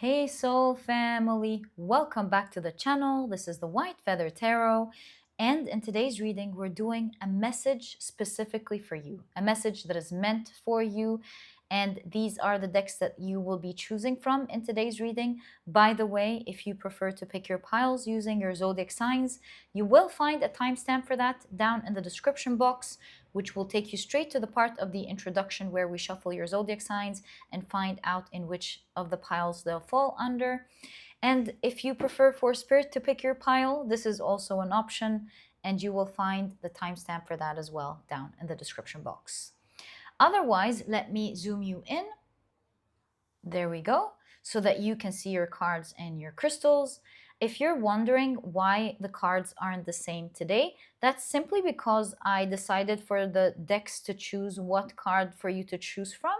Hey Soul Family, welcome back to the channel. This is the White Feather Tarot, and in today's reading we're doing a message specifically for you, a message that is meant for you, and these are the decks that you will be choosing from in today's reading. By the way, if you prefer to pick your piles using your zodiac signs, you will find a timestamp for that down in the description box, which will take you straight to the part of the introduction where we shuffle your zodiac signs and find out in which of the piles they'll fall under. And if you prefer for Spirit to pick your pile, this is also an option, and you will find the timestamp for that as well down in the description box. Otherwise, let me zoom you in. There we go, so that you can see your cards and your crystals. If you're wondering why the cards aren't the same today, that's simply because I decided for the decks to choose what card for you to choose from.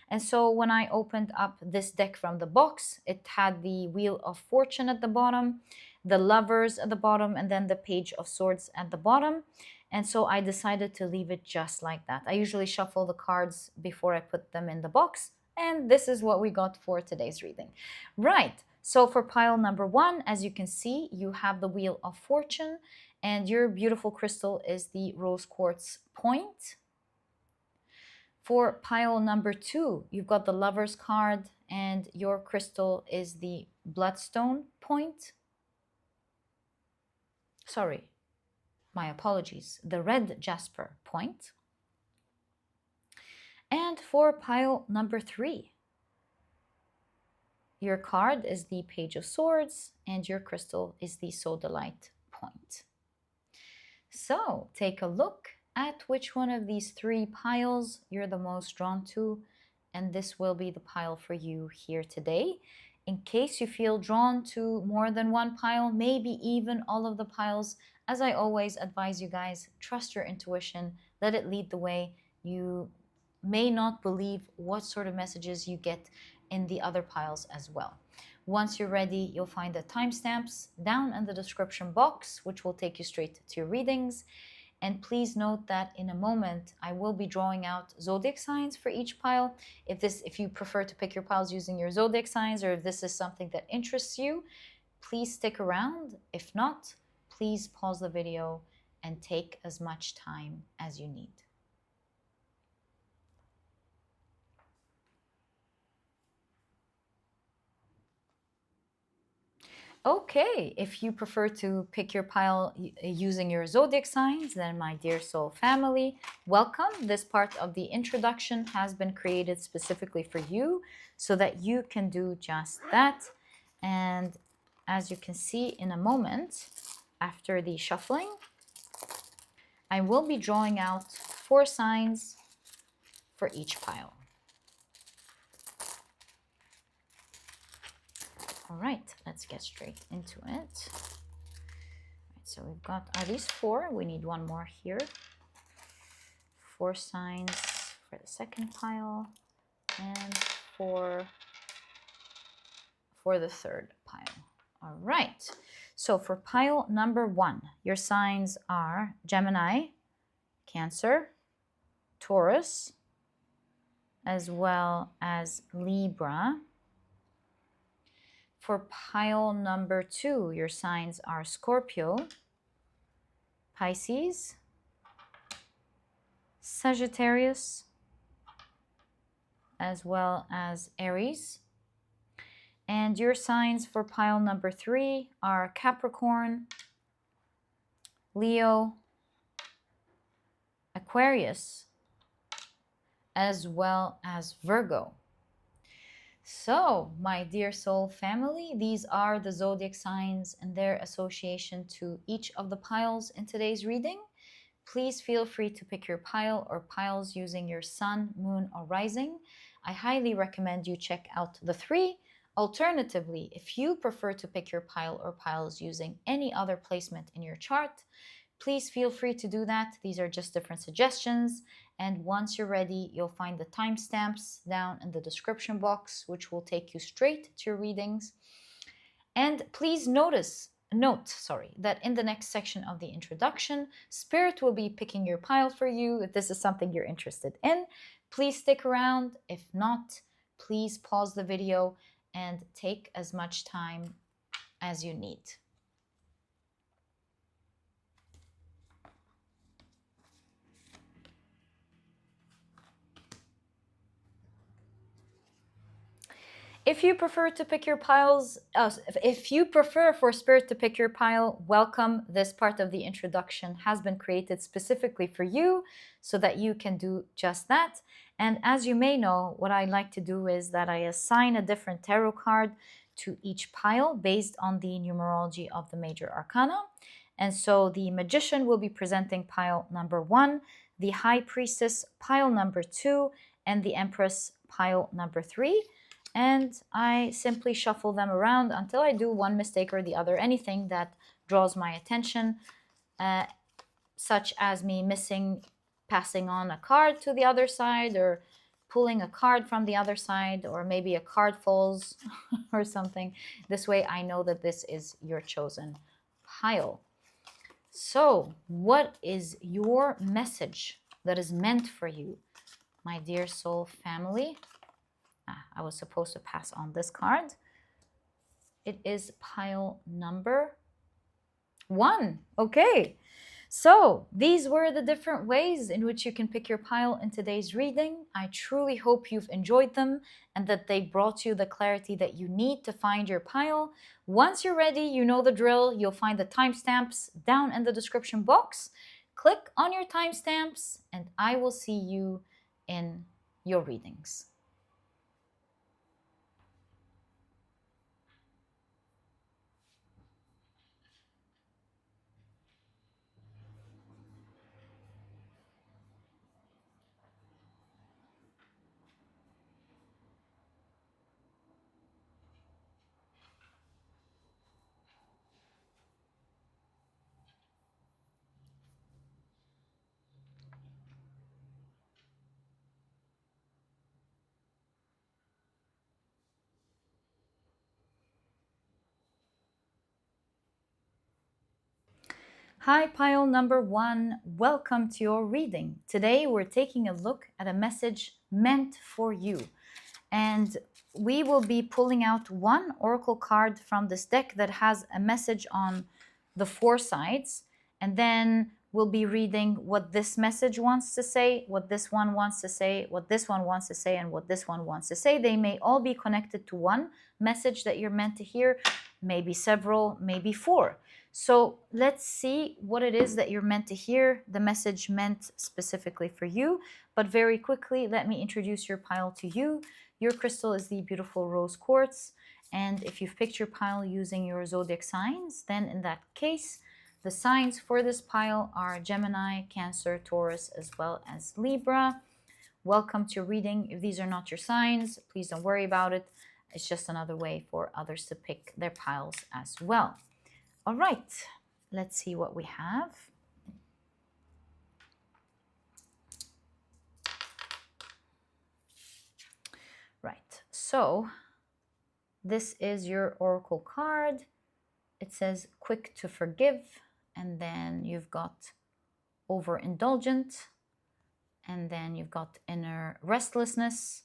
And so when I opened up this deck from the box, it had the Wheel of Fortune at the bottom, the Lovers at the bottom, and then the Page of Swords at the bottom. And so I decided to leave it just like that. I usually shuffle the cards before I put them in the box. And this is what we got for today's reading. Right, so for pile number one, as you can see, you have the Wheel of Fortune, and your beautiful crystal is the Rose Quartz point. For pile number two, you've got the Lover's card, and your crystal is the Bloodstone point. Sorry, my apologies, the Red Jasper point. And for pile number three, your card is the Page of Swords, and your crystal is the Sodalite point. So take a look at which one of these three piles you're the most drawn to, and this will be the pile for you here today. In case you feel drawn to more than one pile, maybe even all of the piles, as I always advise you guys, trust your intuition, let it lead the way. You may not believe what sort of messages you get in the other piles as well. Once you're ready, you'll find the timestamps down in the description box, which will take you straight to your readings. And please note that in a moment, I will be drawing out zodiac signs for each pile. If you prefer to pick your piles using your zodiac signs, or if this is something that interests you, please stick around. If not, please pause the video and take as much time as you need. Okay, if you prefer to pick your pile using your zodiac signs, then my dear soul family, welcome. This part of the introduction has been created specifically for you so that you can do just that. And as you can see in a moment, after the shuffling, I will be drawing out 4 signs for each pile. All right, let's get straight into it. Right, so we've got, are these 4? We need one more here. 4 signs for the second pile, and 4 for the third pile. All right, so for pile number 1, your signs are Gemini, Cancer, Taurus, as well as Libra. For pile number 2, your signs are Scorpio, Pisces, Sagittarius, as well as Aries. And your signs for pile number 3 are Capricorn, Leo, Aquarius, as well as Virgo. So, my dear soul family, these are the zodiac signs and their association to each of the piles in today's reading. Please feel free to pick your pile or piles using your sun, moon, or rising. I highly recommend you check out the 3. Alternatively, if you prefer to pick your pile or piles using any other placement in your chart, please feel free to do that. These are just different suggestions. And once you're ready, you'll find the timestamps down in the description box, which will take you straight to your readings. And please note that in the next section of the introduction, Spirit will be picking your pile for you if this is something you're interested in. Please stick around. If not, please pause the video and take as much time as you need. If you prefer to pick your piles, if you prefer for Spirit to pick your pile, welcome. This part of the introduction has been created specifically for you so that you can do just that. And as you may know, what I like to do is that I assign a different tarot card to each pile based on the numerology of the major arcana. And so the Magician will be presenting pile number 1, the High Priestess pile number 2, and the Empress pile number 3. And I simply shuffle them around until I do one mistake or the other, anything that draws my attention, such as me passing on a card to the other side, or pulling a card from the other side, or maybe a card falls or something. This way I know that this is your chosen pile. So what is your message that is meant for you, my dear soul family? I was supposed to pass on this card. It is pile number 1. Okay. So these were the different ways in which you can pick your pile in today's reading. I truly hope you've enjoyed them and that they brought you the clarity that you need to find your pile. Once you're ready, you know the drill. You'll find the timestamps down in the description box. Click on your timestamps and I will see you in your readings. Hi, pile number 1. Welcome to your reading. Today we're taking a look at a message meant for you. And we will be pulling out one oracle card from this deck that has a message on the 4 sides. And then we'll be reading what this message wants to say, what this one wants to say, what this one wants to say, and what this one wants to say. They may all be connected to one message that you're meant to hear, maybe several, maybe 4. So let's see what it is that you're meant to hear, the message meant specifically for you. But very quickly, let me introduce your pile to you. Your crystal is the beautiful rose quartz. And if you've picked your pile using your zodiac signs, then in that case, the signs for this pile are Gemini, Cancer, Taurus, as well as Libra. Welcome to your reading. If these are not your signs, please don't worry about it. It's just another way for others to pick their piles as well. All right, let's see what we have. Right, so this is your oracle card. It says quick to forgive, and then you've got overindulgent, and then you've got inner restlessness,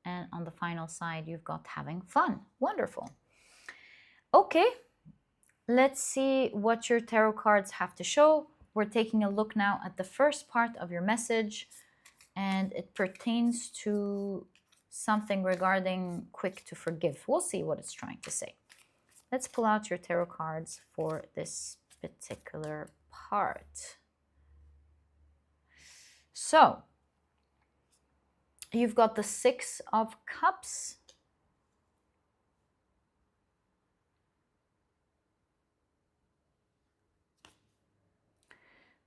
and on the final side you've got having fun. Wonderful. Okay, let's see what your tarot cards have to show. We're taking a look now at the first part of your message, and it pertains to something regarding quick to forgive. We'll see what it's trying to say. Let's pull out your tarot cards for this particular part. So, you've got the 6 of Cups,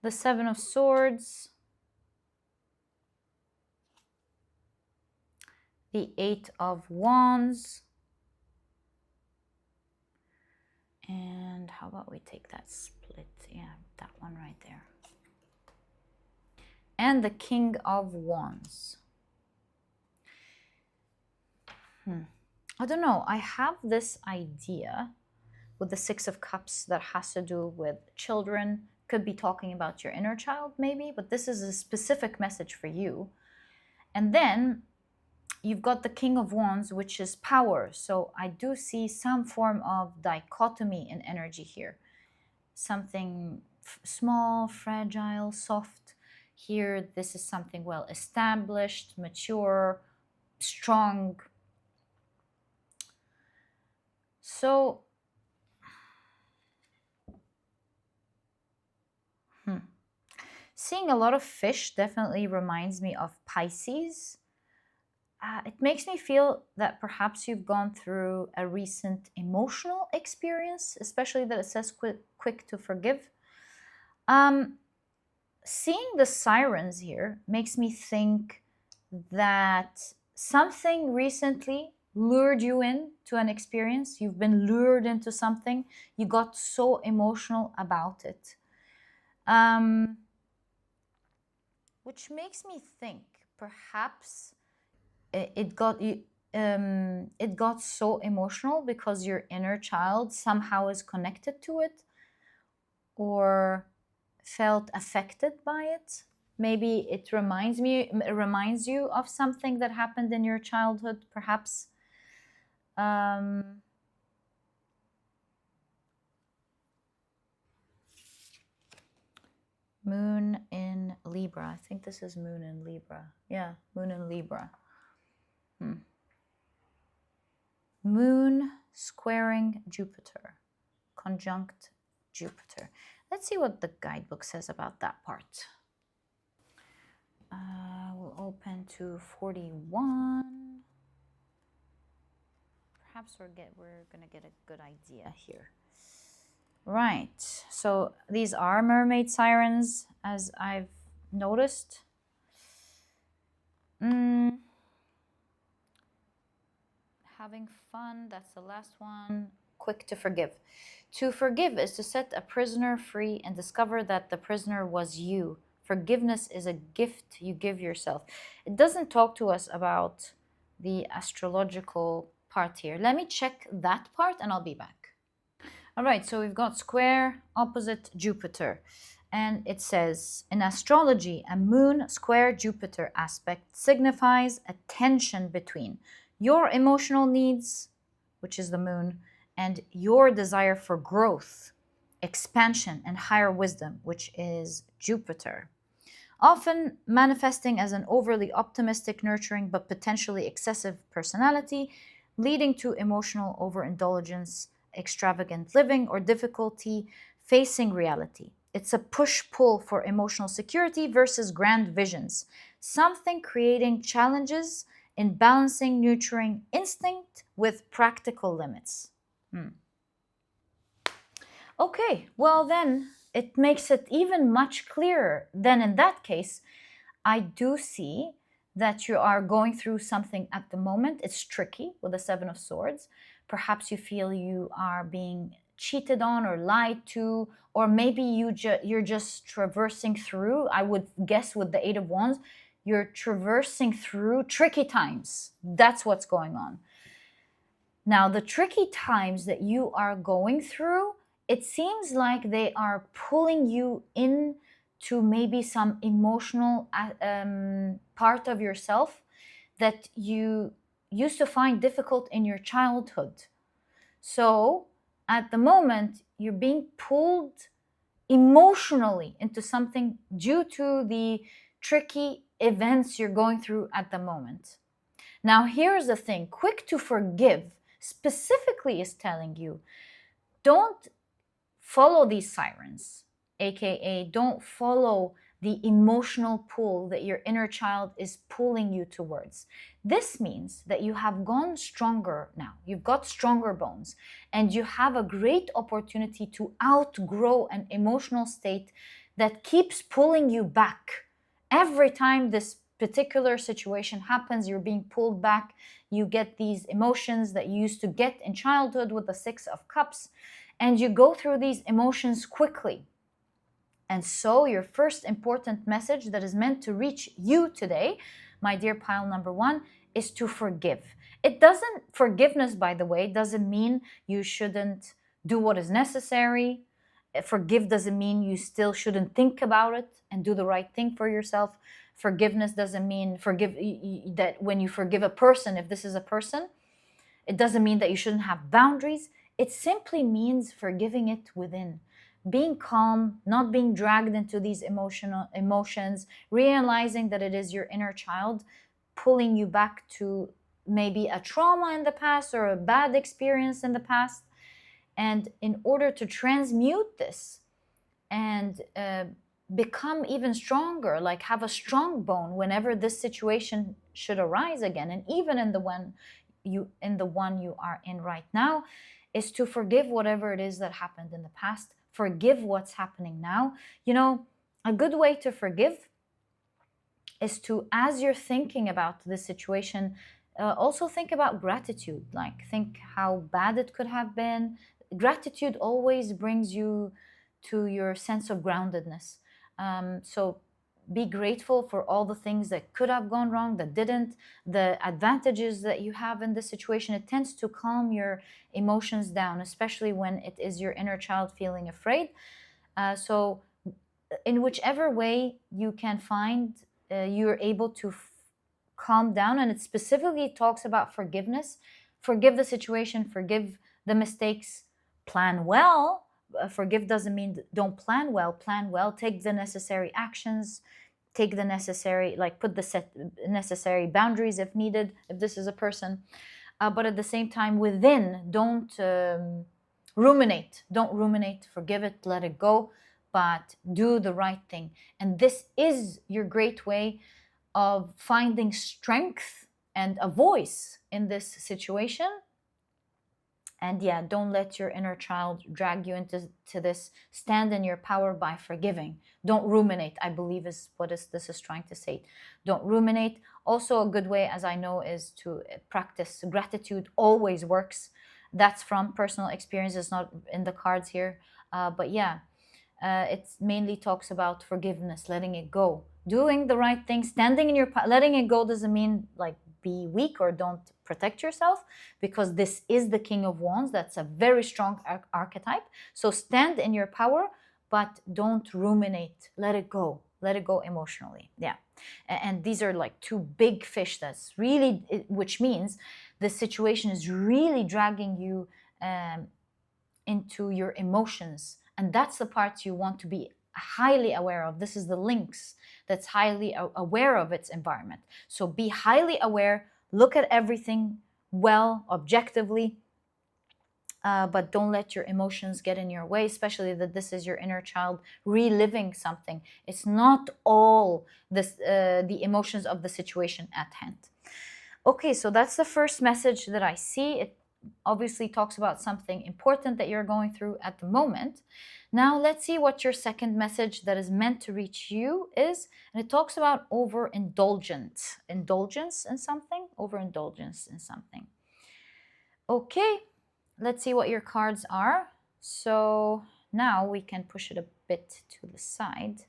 the 7 of Swords, the 8 of Wands, and how about we take that split? Yeah, that one right there. And the King of Wands. I don't know. I have this idea with the 6 of Cups that has to do with children. Could be talking about your inner child maybe, but this is a specific message for you. And then you've got the King of Wands, which is power. So I do see some form of dichotomy in energy here. Something small, fragile, soft. Here, this is something well established, mature, strong. So, seeing a lot of fish definitely reminds me of Pisces. It makes me feel that perhaps you've gone through a recent emotional experience, especially that it says quick to forgive. Seeing the sirens here makes me think that something recently lured you in to an experience. You've been lured into something. You got so emotional about it. Which makes me think perhaps it got so emotional because your inner child somehow is connected to it or felt affected by it. Maybe it reminds you of something that happened in your childhood, perhaps. Moon in Libra. I think this is Moon in Libra. Yeah, Moon in Libra. Moon squaring Jupiter, conjunct Jupiter. Let's see what the guidebook says about that part. We'll open to 41. Perhaps we're gonna get a good idea here. Right, so these are mermaid sirens, as I've noticed. Having fun, that's the last one. Quick to forgive. To forgive is to set a prisoner free and discover that the prisoner was you. Forgiveness is a gift you give yourself. It doesn't talk to us about the astrological part here. Let me check that part and I'll be back. All right, so we've got square opposite Jupiter. And it says, in astrology, a moon square Jupiter aspect signifies a tension between your emotional needs, which is the moon, and your desire for growth, expansion, and higher wisdom, which is Jupiter. Often manifesting as an overly optimistic, nurturing, but potentially excessive personality, leading to emotional overindulgence, extravagant living, or difficulty facing reality. It's a push-pull for emotional security versus grand visions. Something creating challenges in balancing nurturing instinct with practical limits. Okay, well then, it makes it even much clearer. Then in that case, I do see that you are going through something at the moment. It's tricky with the Seven of Swords. Perhaps you feel you are being cheated on or lied to, or maybe you're just traversing through, I would guess with the Eight of Wands, you're traversing through tricky times. That's what's going on. Now, the tricky times that you are going through, it seems like they are pulling you in to maybe some emotional part of yourself that you used to find difficult in your childhood. So at the moment, you're being pulled emotionally into something due to the tricky events you're going through at the moment. Now, here's the thing. Quick to forgive specifically is telling you, don't follow these sirens, aka don't follow the emotional pull that your inner child is pulling you towards. This means that you have gone stronger now. You've got stronger bones, and you have a great opportunity to outgrow an emotional state that keeps pulling you back. Every time this particular situation happens, you're being pulled back. You get these emotions that you used to get in childhood with the Six of Cups, and you go through these emotions quickly. And so your first important message that is meant to reach you today, my dear pile number one, is to forgive. Forgiveness, by the way, doesn't mean you shouldn't do what is necessary. Forgive doesn't mean you still shouldn't think about it and do the right thing for yourself. Forgiveness doesn't mean that when you forgive a person, if this is a person, it doesn't mean that you shouldn't have boundaries. It simply means forgiving it within, being calm, not being dragged into these emotions, realizing that it is your inner child pulling you back to maybe a trauma in the past or a bad experience in the past. And in order to transmute this and become even stronger, like have a strong bone whenever this situation should arise again, and even in the one you are in right now, is to forgive whatever it is that happened in the past. Forgive what's happening now. You know, a good way to forgive is to, as you're thinking about this situation, also think about gratitude. Like, think how bad it could have been. Gratitude always brings you to your sense of groundedness. So be grateful for all the things that could have gone wrong, that didn't, the advantages that you have in this situation. It tends to calm your emotions down, especially when it is your inner child feeling afraid. So in whichever way you can find, you're able to calm down. And it specifically talks about forgiveness. Forgive the situation, forgive the mistakes, plan well. Forgive doesn't mean don't plan well. Plan well, take the necessary actions, take the necessary, like put the necessary boundaries if needed, if this is a person. But at the same time, within, don't ruminate. Don't ruminate. Forgive it, let it go, but do the right thing. And this is your great way of finding strength and a voice in this situation. And yeah, don't let your inner child drag you into this. Stand in your power by forgiving. Don't ruminate, I believe is what this is trying to say. Don't ruminate. Also, a good way, as I know, is to practice gratitude. Always works. That's from personal experience. It's not in the cards here. But yeah, it mainly talks about forgiveness, letting it go, doing the right thing, standing in your letting it go doesn't mean like be weak or don't protect yourself, because this is the King of Wands. That's a very strong archetype. So stand in your power, but don't ruminate. Let it go. Let it go emotionally. Yeah. And these are like two big fish. That's really, which means the situation is really dragging you into your emotions. And that's the part you want to be highly aware of. This is the lynx that's highly aware of its environment. So be highly aware, look at everything well, objectively, but don't let your emotions get in your way, especially that this is your inner child reliving something. It's not all this, the emotions of the situation at hand. Okay, so that's the first message that I see. It obviously talks about something important that you're going through at the moment. Now let's see what your second message that is meant to reach you is. And it talks about overindulgence. Indulgence in something? Overindulgence in something. Okay, let's see what your cards are. So now we can push it a bit to the side.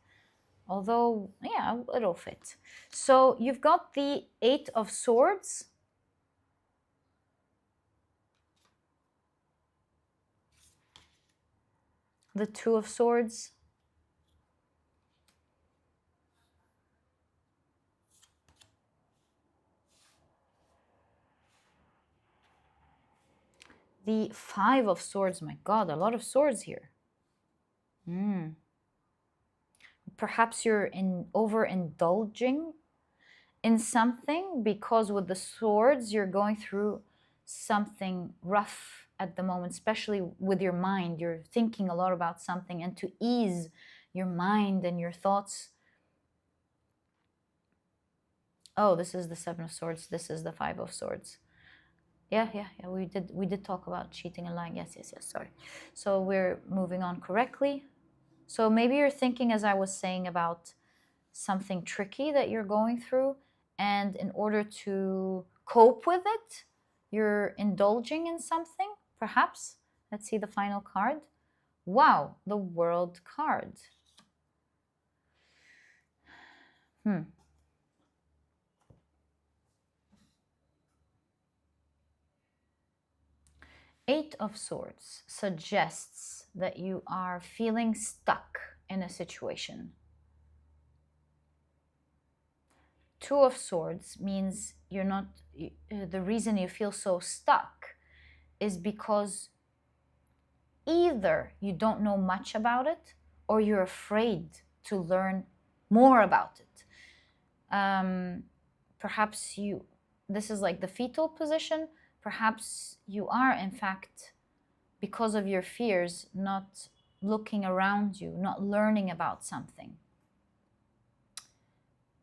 Although, yeah, it'll fit. So you've got the Eight of Swords. The Two of Swords. The Five of Swords. My God, a lot of swords here. Perhaps you're overindulging in something, because with the swords, you're going through something rough at the moment, especially with your mind. You're thinking a lot about something, and to ease your mind and your thoughts. Oh, this is the Seven of Swords. This is the Five of Swords. Yeah. We did talk about cheating and lying. Yes. Sorry. So we're moving on correctly. So maybe you're thinking, as I was saying, about something tricky that you're going through, and in order to cope with it, you're indulging in something, perhaps. Let's see the final card. Wow, the World card. Eight of Swords suggests that you are feeling stuck in a situation. Two of Swords means you're not, the reason you feel so stuck is because either you don't know much about it or you're afraid to learn more about it. Perhaps this is like the fetal position. Perhaps you are, in fact, because of your fears, not looking around you, not learning about something.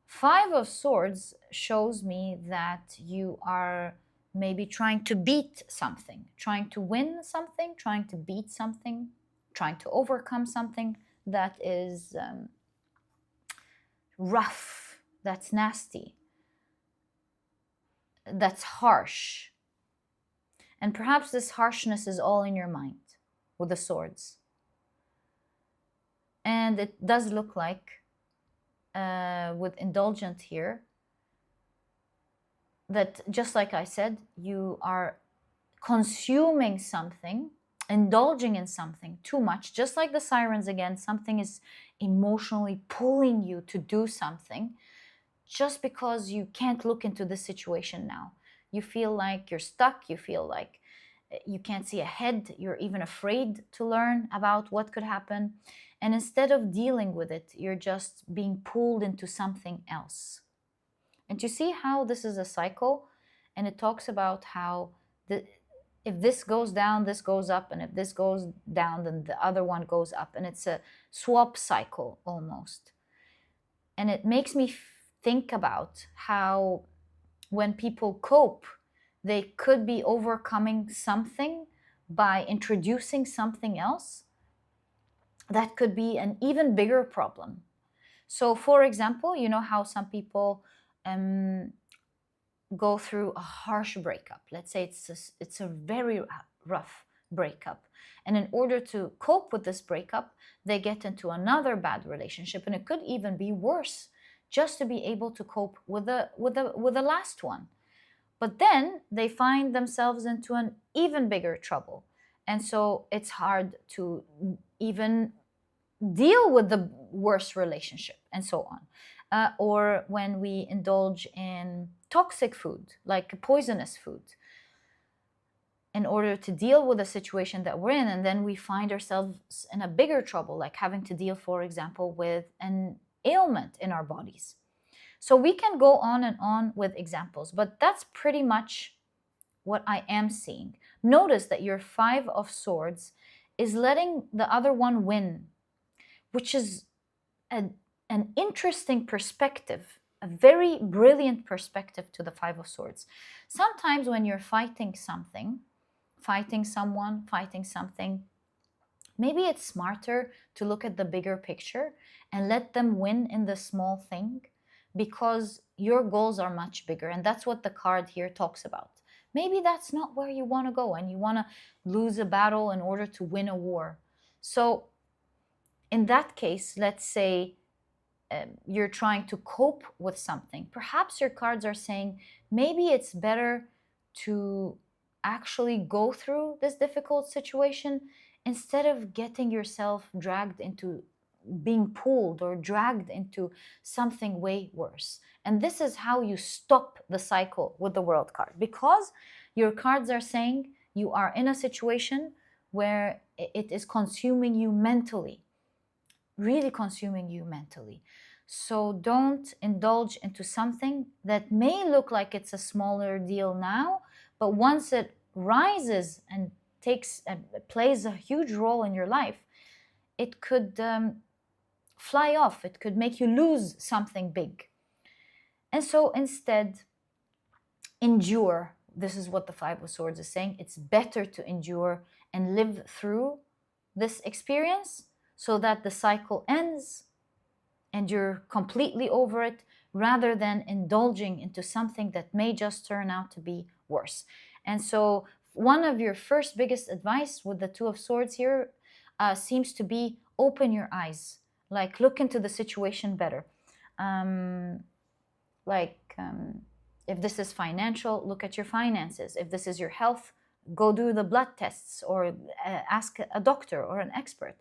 Five of Swords shows me that you are maybe trying to beat something, trying to win something, trying to beat something, trying to overcome something that is rough, that's nasty, that's harsh. And perhaps this harshness is all in your mind with the swords. And it does look like, with indulgent here, that just like I said, you are consuming something, indulging in something too much. Just like the sirens again, something is emotionally pulling you to do something just because you can't look into this situation now. You feel like you're stuck, you feel like you can't see ahead, you're even afraid to learn about what could happen. And instead of dealing with it, you're just being pulled into something else. And you see how this is a cycle? And it talks about how if this goes down, this goes up, and if this goes down, then the other one goes up. And it's a swap cycle almost. And it makes me think about how when people cope, they could be overcoming something by introducing something else that could be an even bigger problem. So, for example, you know how some people go through a harsh breakup. Let's say it's a very rough breakup. And in order to cope with this breakup, they get into another bad relationship, and it could even be worse, just to be able to cope with the last one. But then they find themselves into an even bigger trouble. And so it's hard to even deal with the worst relationship and so on. Or when we indulge in toxic food, like poisonous food, in order to deal with the situation that we're in, and then we find ourselves in a bigger trouble, like having to deal, for example, with an ailment in our bodies. So we can go on and on with examples, but that's pretty much what I am seeing. Notice that your Five of Swords is letting the other one win, which is an interesting perspective, a very brilliant perspective to the Five of Swords. Sometimes when you're fighting something, fighting someone, fighting something, maybe it's smarter to look at the bigger picture and let them win in the small thing, because your goals are much bigger. And that's what the card here talks about. Maybe that's not where you want to go, and you want to lose a battle in order to win a war. So in that case, let's say you're trying to cope with something. Perhaps your cards are saying maybe it's better to actually go through this difficult situation instead of getting yourself dragged into being pulled or dragged into something way worse. And this is how you stop the cycle with the World card, because your cards are saying you are in a situation where it is consuming you mentally, really consuming you mentally. So don't indulge into something that may look like it's a smaller deal now, but once it rises and plays a huge role in your life, it could fly off. It could make you lose something big. And so instead, endure. This is what the Five of Swords is saying. It's better to endure and live through this experience so that the cycle ends and you're completely over it, rather than indulging into something that may just turn out to be worse. And so one of your first biggest advice with the Two of Swords here seems to be open your eyes, like look into the situation better. If this is financial, look at your finances. If this is your health, go do the blood tests or ask a doctor or an expert.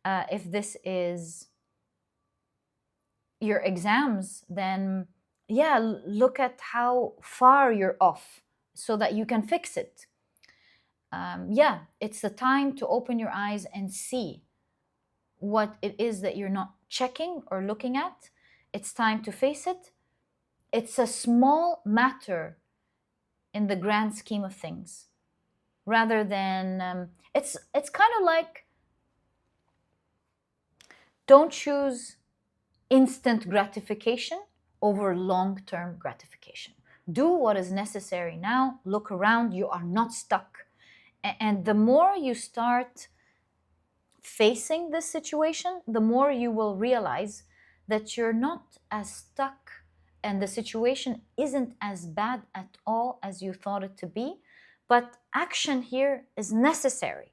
If this is your exams, then yeah, look at how far you're off so that you can fix it. Yeah, it's the time to open your eyes and see what it is that you're not checking or looking at. It's time to face it. It's a small matter in the grand scheme of things, rather than it's kind of like, don't choose instant gratification over long-term gratification. Do what is necessary now. Look around. You are not stuck. And the more you start facing this situation, the more you will realize that you're not as stuck and the situation isn't as bad at all as you thought it to be. But action here is necessary.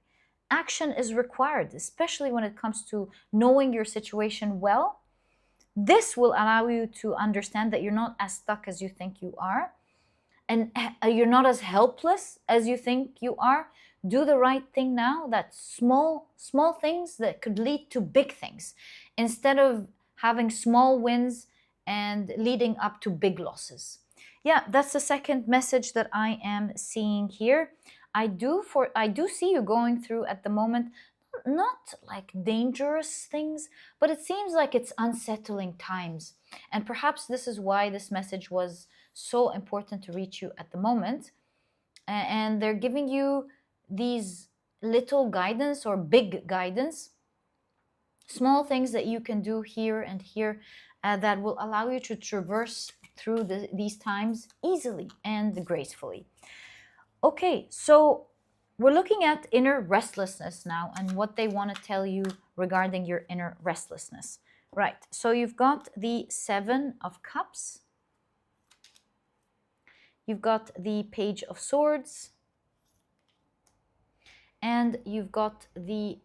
Action is required, especially when it comes to knowing your situation well. This will allow you to understand that you're not as stuck as you think you are, and you're not as helpless as you think you are. Do the right thing now. That small things that could lead to big things, instead of having small wins and leading up to big losses. Yeah, that's the second message that I am seeing here. I do see you going through at the moment, not like dangerous things, but it seems like it's unsettling times. And perhaps this is why this message was so important to reach you at the moment. And they're giving you these little guidance or big guidance, small things that you can do here and here, that will allow you to traverse through these times easily and gracefully. Okay, so we're looking at inner restlessness now and what they want to tell you regarding your inner restlessness. Right, so you've got the Seven of Cups, you've got the Page of Swords, and you've got the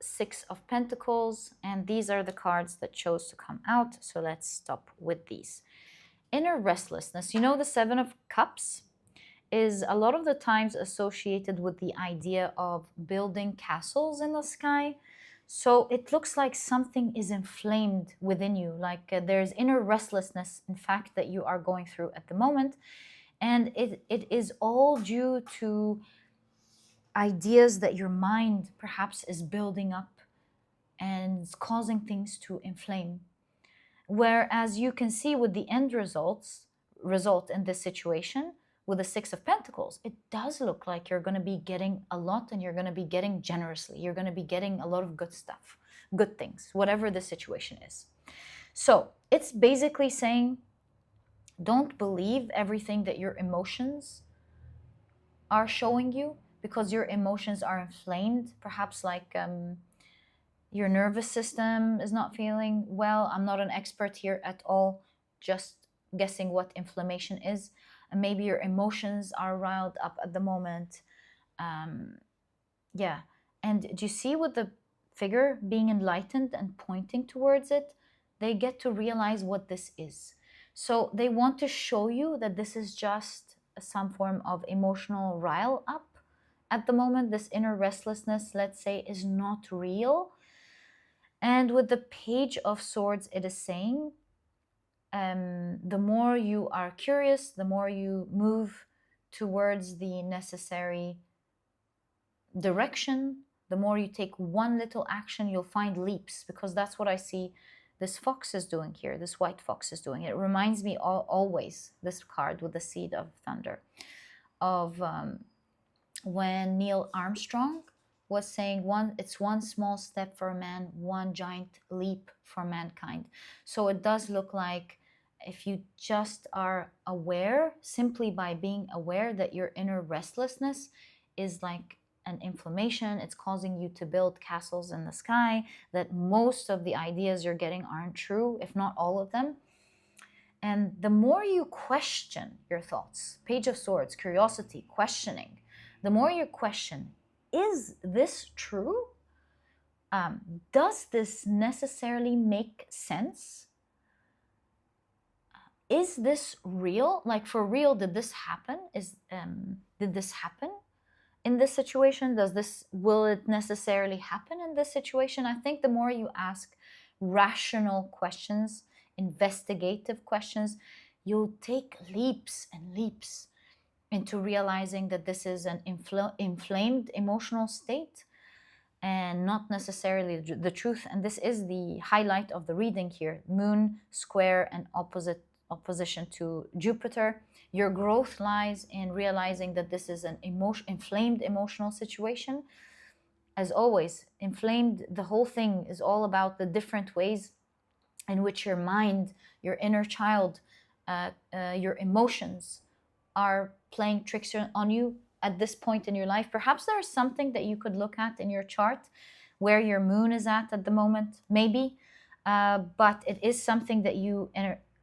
Six of Pentacles, and these are the cards that chose to come out, so let's stop with these. Inner restlessness, you know, the Seven of Cups is a lot of the times associated with the idea of building castles in the sky. So it looks like something is inflamed within you, like there's inner restlessness, in fact, that you are going through at the moment. And it is all due to ideas that your mind perhaps is building up and it's causing things to inflame. Whereas you can see with the end result in this situation, with the Six of Pentacles, it does look like you're going to be getting a lot, and you're going to be getting generously. You're going to be getting a lot of good stuff, good things, whatever the situation is. So it's basically saying, don't believe everything that your emotions are showing you, because your emotions are inflamed. Perhaps like your nervous system is not feeling well. I'm not an expert here at all, just guessing what inflammation is. And maybe your emotions are riled up at the moment. Yeah. And do you see, with the figure being enlightened and pointing towards it, they get to realize what this is. So they want to show you that this is just some form of emotional rile up at the moment. This inner restlessness, let's say, is not real. And with the Page of Swords, it is saying, the more you are curious, the more you move towards the necessary direction, the more you take one little action, you'll find leaps, because that's what I see this fox is doing here, this white fox is doing. It reminds me always, this card with the seed of thunder, of when Neil Armstrong was saying, it's one small step for a man, one giant leap for mankind. So it does look like, if you just are aware, simply by being aware that your inner restlessness is like an inflammation, it's causing you to build castles in the sky, that most of the ideas you're getting aren't true, if not all of them. And the more you question your thoughts, Page of Swords, curiosity, questioning, the more you question, is this true? Does this necessarily make sense? Is this real? Like, for real, did this happen? Did this happen in this situation? Will it necessarily happen in this situation? I think the more you ask rational questions, investigative questions, you'll take leaps and leaps into realizing that this is an inflamed emotional state and not necessarily the truth. And this is the highlight of the reading here. Moon square and opposition to Jupiter. Your growth lies in realizing that this is an inflamed emotional situation. As always, inflamed, the whole thing is all about the different ways in which your mind, your inner child, your emotions are playing tricks on you at this point in your life. Perhaps there's something that you could look at in your chart where your moon is at the moment, maybe, but it is something that you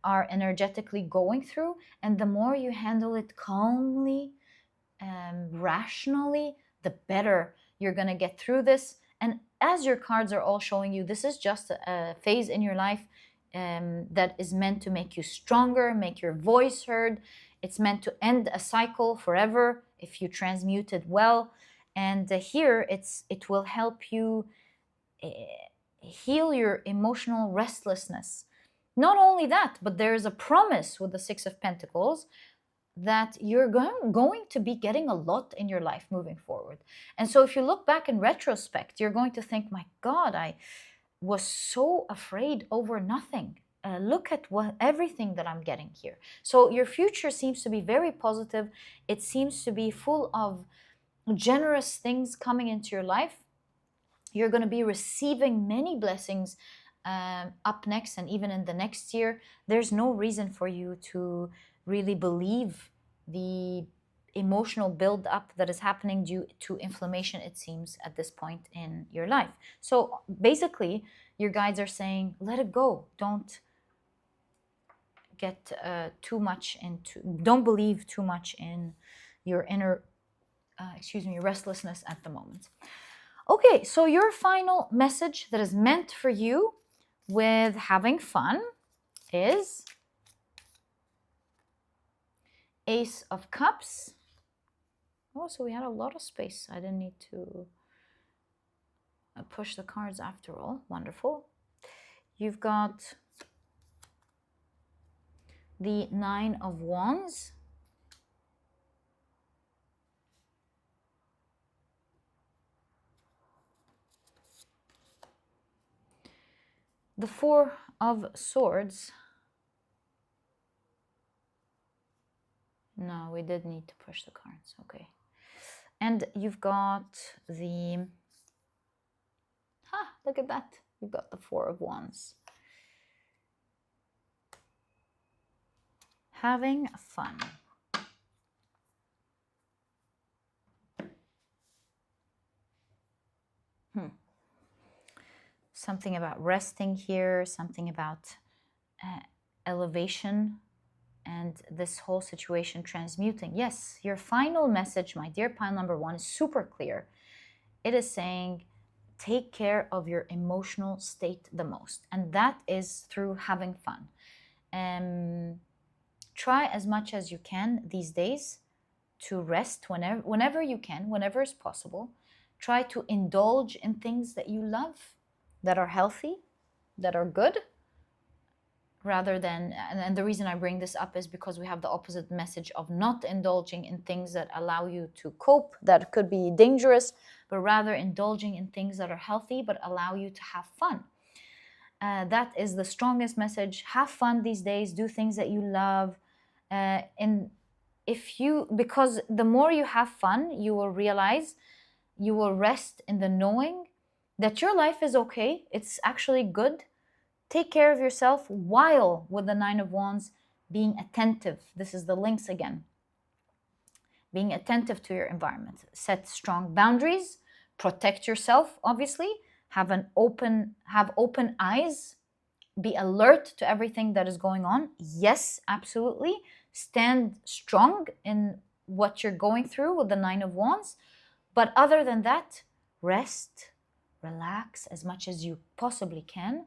are energetically going through. And the more you handle it calmly, rationally, the better you're going to get through this. And as your cards are all showing you, this is just a phase in your life that is meant to make you stronger, make your voice heard. It's meant to end a cycle forever if you transmute it well. And here it will help you heal your emotional restlessness. Not only that, but there is a promise with the Six of Pentacles that you're going to be getting a lot in your life moving forward. And so if you look back in retrospect, you're going to think, my God, I was so afraid over nothing. Look at everything that I'm getting here. So your future seems to be very positive. It seems to be full of generous things coming into your life. You're going to be receiving many blessings up next and even in the next year. There's no reason for you to really believe the emotional build-up that is happening due to inflammation, it seems, at this point in your life. So basically, your guides are saying, let it go. Don't get don't believe too much in your inner, your restlessness at the moment. Okay, so your final message that is meant for you with having fun is Ace of Cups. Oh, so we had a lot of space. I didn't need to push the cards after all. Wonderful. You've got the Nine of Wands. The Four of Swords. No, we did need to push the cards. Okay. And you've got the... look at that. You've got the Four of Wands. Having fun. Something about resting here, something about elevation, and this whole situation transmuting. Yes, your final message, my dear pile number one, is super clear. It is saying, take care of your emotional state the most. And that is through having fun. Try as much as you can these days to rest whenever you can, whenever is possible. Try to indulge in things that you love, that are healthy, that are good, rather than, and the reason I bring this up is because we have the opposite message of not indulging in things that allow you to cope, that could be dangerous, but rather indulging in things that are healthy but allow you to have fun. That is the strongest message. Have fun these days, do things that you love. Because the more you have fun, you will realize, you will rest in the knowing that your life is okay. It's actually good. Take care of yourself while, with the Nine of Wands, being attentive. This is the links again. Being attentive to your environment. Set strong boundaries. Protect yourself, obviously. Have open eyes. Be alert to everything that is going on. Yes, absolutely. Stand strong in what you're going through with the Nine of Wands. But other than that, rest, relax as much as you possibly can.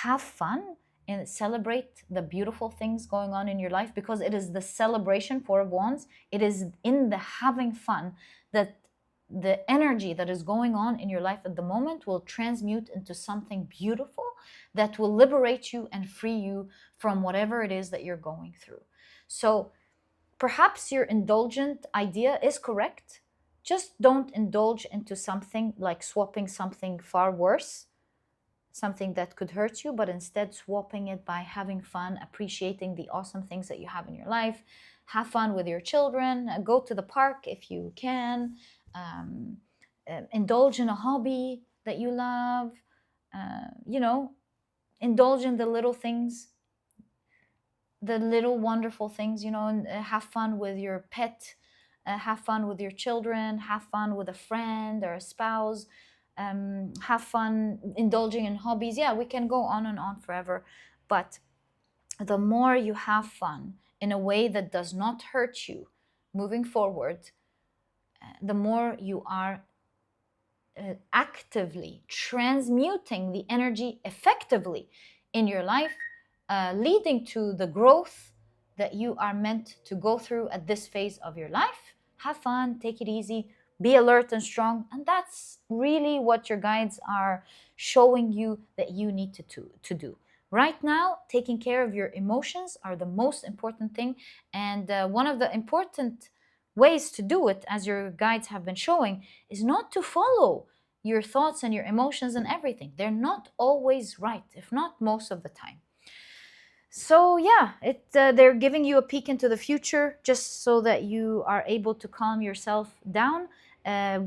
Have fun and celebrate the beautiful things going on in your life, because it is the celebration, Four of Wands. It is in the having fun that the energy that is going on in your life at the moment will transmute into something beautiful that will liberate you and free you from whatever it is that you're going through. So perhaps your indulgent idea is correct. Just don't indulge into something like swapping something far worse, something that could hurt you, but instead swapping it by having fun, appreciating the awesome things that you have in your life. Have fun with your children, go to the park if you can, um, indulge in a hobby that you love, you know, indulge in the little things, the little wonderful things, you know, and have fun with your pet, have fun with your children, have fun with a friend or a spouse, have fun indulging in hobbies. Yeah, we can go on and on forever, but the more you have fun in a way that does not hurt you moving forward, the more you are actively transmuting the energy effectively in your life, leading to the growth that you are meant to go through at this phase of your life. Have fun, take it easy, be alert and strong. And that's really what your guides are showing you that you need to do. Right now, taking care of your emotions are the most important thing. And one of the important ways to do it, as your guides have been showing, is not to follow your thoughts and your emotions and everything. They're not always right, if not most of the time. So yeah, they're giving you a peek into the future just so that you are able to calm yourself down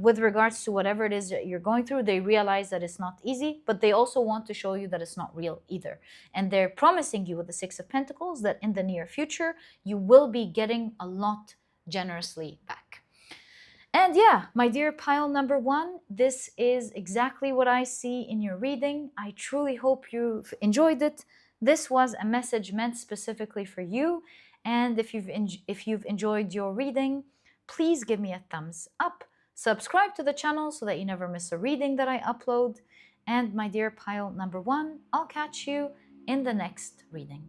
with regards to whatever it is that you're going through. They realize that it's not easy, but they also want to show you that it's not real either. And they're promising you with the Six of Pentacles that in the near future, you will be getting a lot generously back. And yeah, my dear pile number one, this is exactly what I see in your reading. I truly hope you've enjoyed it. This was a message meant specifically for you. And if you've enjoyed your reading, please give me a thumbs up. Subscribe to the channel so that you never miss a reading that I upload. And my dear pile number one, I'll catch you in the next reading.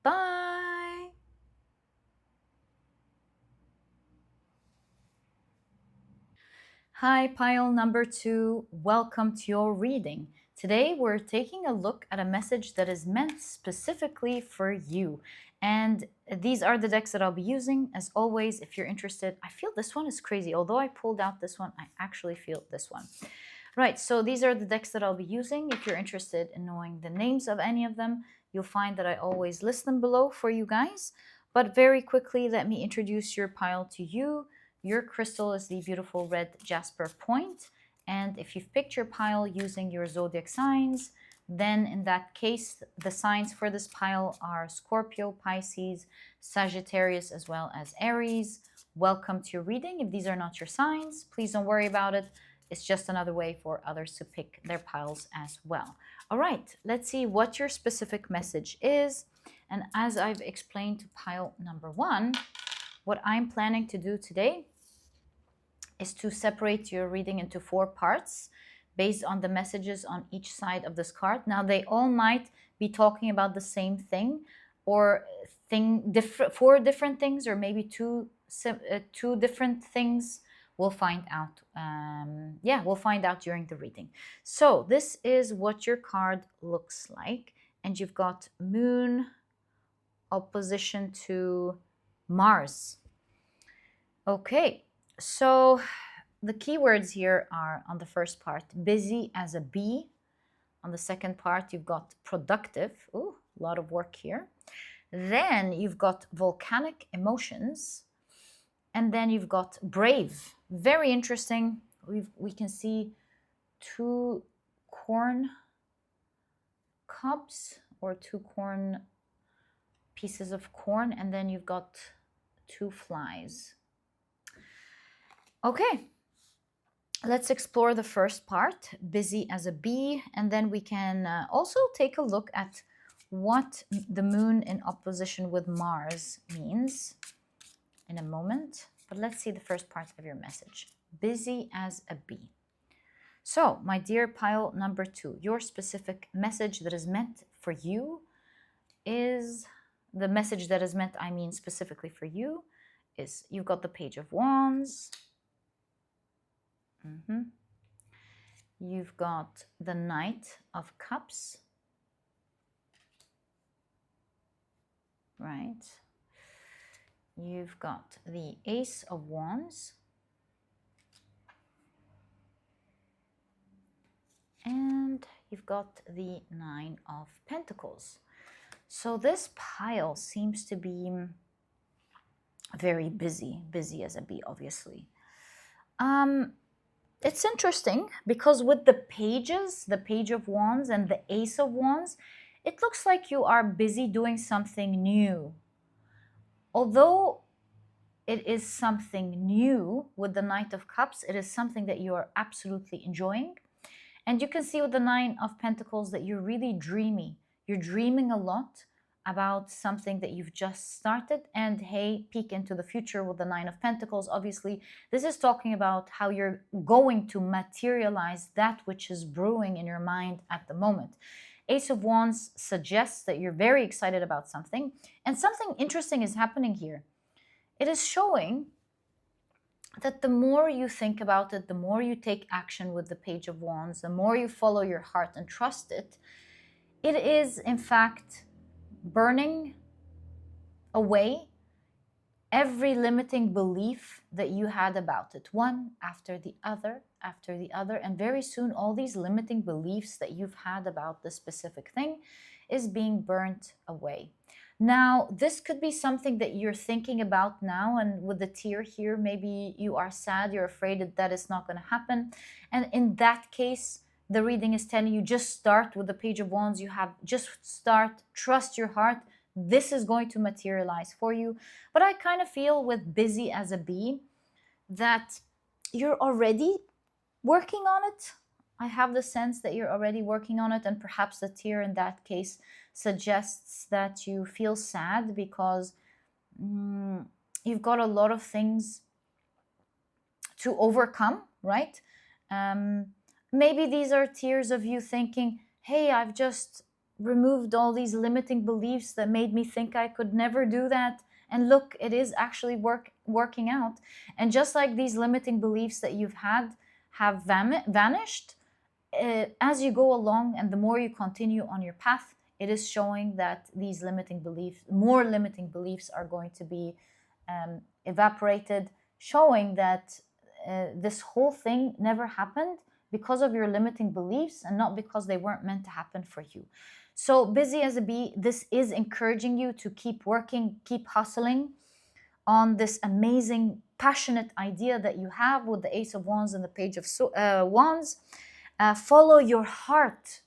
Bye! Hi, pile number two. Welcome to your reading. Today, we're taking a look at a message that is meant specifically for you. And these are the decks that I'll be using. As always, if you're interested, I feel this one is crazy. Although I pulled out this one, I actually feel this one. Right, so these are the decks that I'll be using. If you're interested in knowing the names of any of them, you'll find that I always list them below for you guys. But very quickly, let me introduce your pile to you. Your crystal is the beautiful red Jasper point. And if you've picked your pile using your zodiac signs, then in that case, the signs for this pile are Scorpio, Pisces, Sagittarius, as well as Aries. Welcome to your reading. If these are not your signs, please don't worry about it. It's just another way for others to pick their piles as well. All right, let's see what your specific message is. And as I've explained to pile number one, what I'm planning to do today is to separate your reading into 4 parts based on the messages on each side of this card. Now, they all might be talking about the same thing or 4 different things, or maybe two different things. We'll find out. Yeah, we'll find out during the reading. So this is what your card looks like. And you've got Moon opposition to Mars. Okay, so the keywords here are on the first part, busy as a bee. On the second part, you've got productive. Ooh, a lot of work here. Then you've got volcanic emotions. And then you've got brave. Very interesting. We can see 2 corn cobs or 2 corn pieces of corn. And then you've got 2 flies. Okay, let's explore the first part, busy as a bee, and then we can also take a look at what the moon in opposition with Mars means in a moment. But let's see the first part of your message, busy as a bee. So, my dear pile number 2, your specific message that is meant for you is, the message that is meant, I mean specifically for you, is you've got the Page of Wands. You've got the Knight of Cups. right? You've got the Ace of Wands. And you've got the Nine of Pentacles. So this pile seems to be very busy as a bee, obviously. It's interesting because with the pages, the Page of Wands and the Ace of Wands, it looks like you are busy doing something new. Although it is something new with the Knight of Cups, it is something that you are absolutely enjoying. And you can see with the Nine of Pentacles that you're really dreamy. You're dreaming a lot about something that you've just started. And hey, peek into the future with the Nine of Pentacles. Obviously, this is talking about how you're going to materialize that which is brewing in your mind at the moment. Ace of Wands suggests that you're very excited about something. And something interesting is happening here. It is showing that the more you think about it, the more you take action with the Page of Wands, the more you follow your heart and trust it, it is in fact burning away every limiting belief that you had about it, one after the other, and very soon all these limiting beliefs that you've had about this specific thing is being burnt away. Now, this could be something that you're thinking about now, and with the tear here, maybe you are sad, you're afraid that is not going to happen. And in that case, the reading is telling you just start with the Page of Wands. Just start, trust your heart. This is going to materialize for you. But I kind of feel with busy as a bee that you're already working on it. I have the sense that you're already working on it, and perhaps the tear in that case suggests that you feel sad because you've got a lot of things to overcome, right? Maybe these are tears of you thinking, hey, I've just removed all these limiting beliefs that made me think I could never do that. And look, it is actually working out. And just like these limiting beliefs that you've had have vanished, as you go along and the more you continue on your path, it is showing that these more limiting beliefs are going to be evaporated, showing that this whole thing never happened because of your limiting beliefs and not because they weren't meant to happen for you. So busy as a bee, this is encouraging you to keep working, keep hustling on this amazing, passionate idea that you have with the Ace of Wands and the Page of Wands. Follow your heart,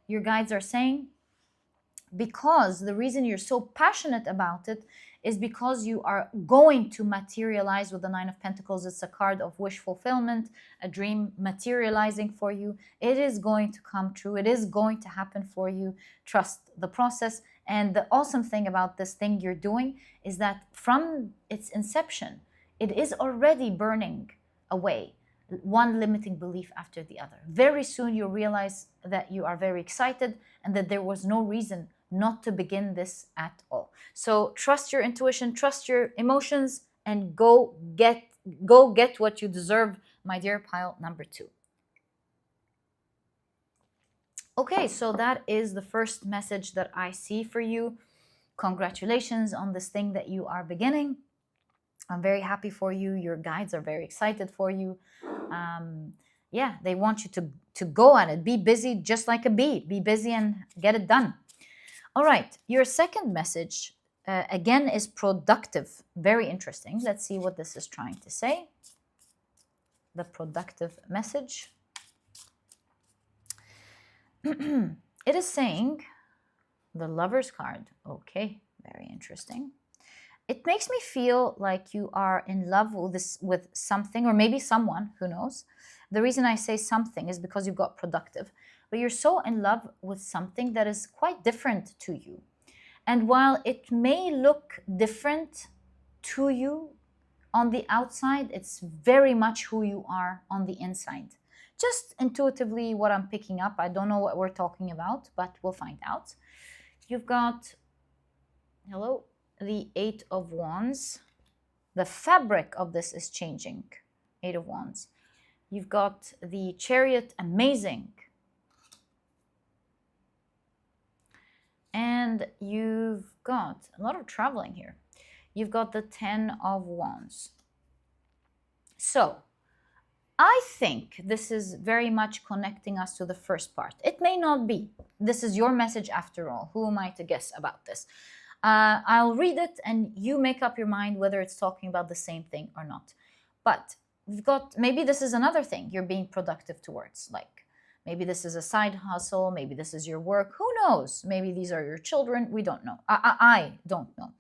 your guides are saying, because the reason you're so passionate about it is because you are going to materialize with the Nine of Pentacles. It's a card of wish fulfillment, a dream materializing for you. It is going to come true. It is going to happen for you. Trust the process. And the awesome thing about this thing you're doing is that from its inception, it is already burning away one limiting belief after the other. Very soon you'll realize that you are very excited and that there was no reason not to begin this at all. So trust your intuition, trust your emotions, and go get what you deserve, my dear pile number 2. Okay, so that is the first message that I see for you. Congratulations on this thing that you are beginning. I'm very happy for you. Your guides are very excited for you. Yeah, they want you to go at it. Be busy just like a bee. Be busy and get it done. All right, your second message, again, is productive. Very interesting. Let's see what this is trying to say. The productive message. It is saying, the Lover's card. Okay, very interesting. It makes me feel like you are in love with something, or maybe someone, who knows. The reason I say something is because you've got productive. But you're so in love with something that is quite different to you. And while it may look different to you on the outside, it's very much who you are on the inside. Just intuitively what I'm picking up. I don't know what we're talking about, but we'll find out. You've got, hello, the Eight of Wands. The fabric of this is changing. Eight of Wands. You've got the Chariot, amazing. And you've got a lot of traveling here. You've got the 10 of Wands. So I think this is very much connecting us to the first part. It may not be. This is your message after all. Who am I to guess about this? I'll read it and you make up your mind whether it's talking about the same thing or not. But we've got, maybe this is another thing you're being productive towards. Like maybe this is a side hustle. Maybe this is your work. Who knows? Maybe these are your children. We don't know. I don't know.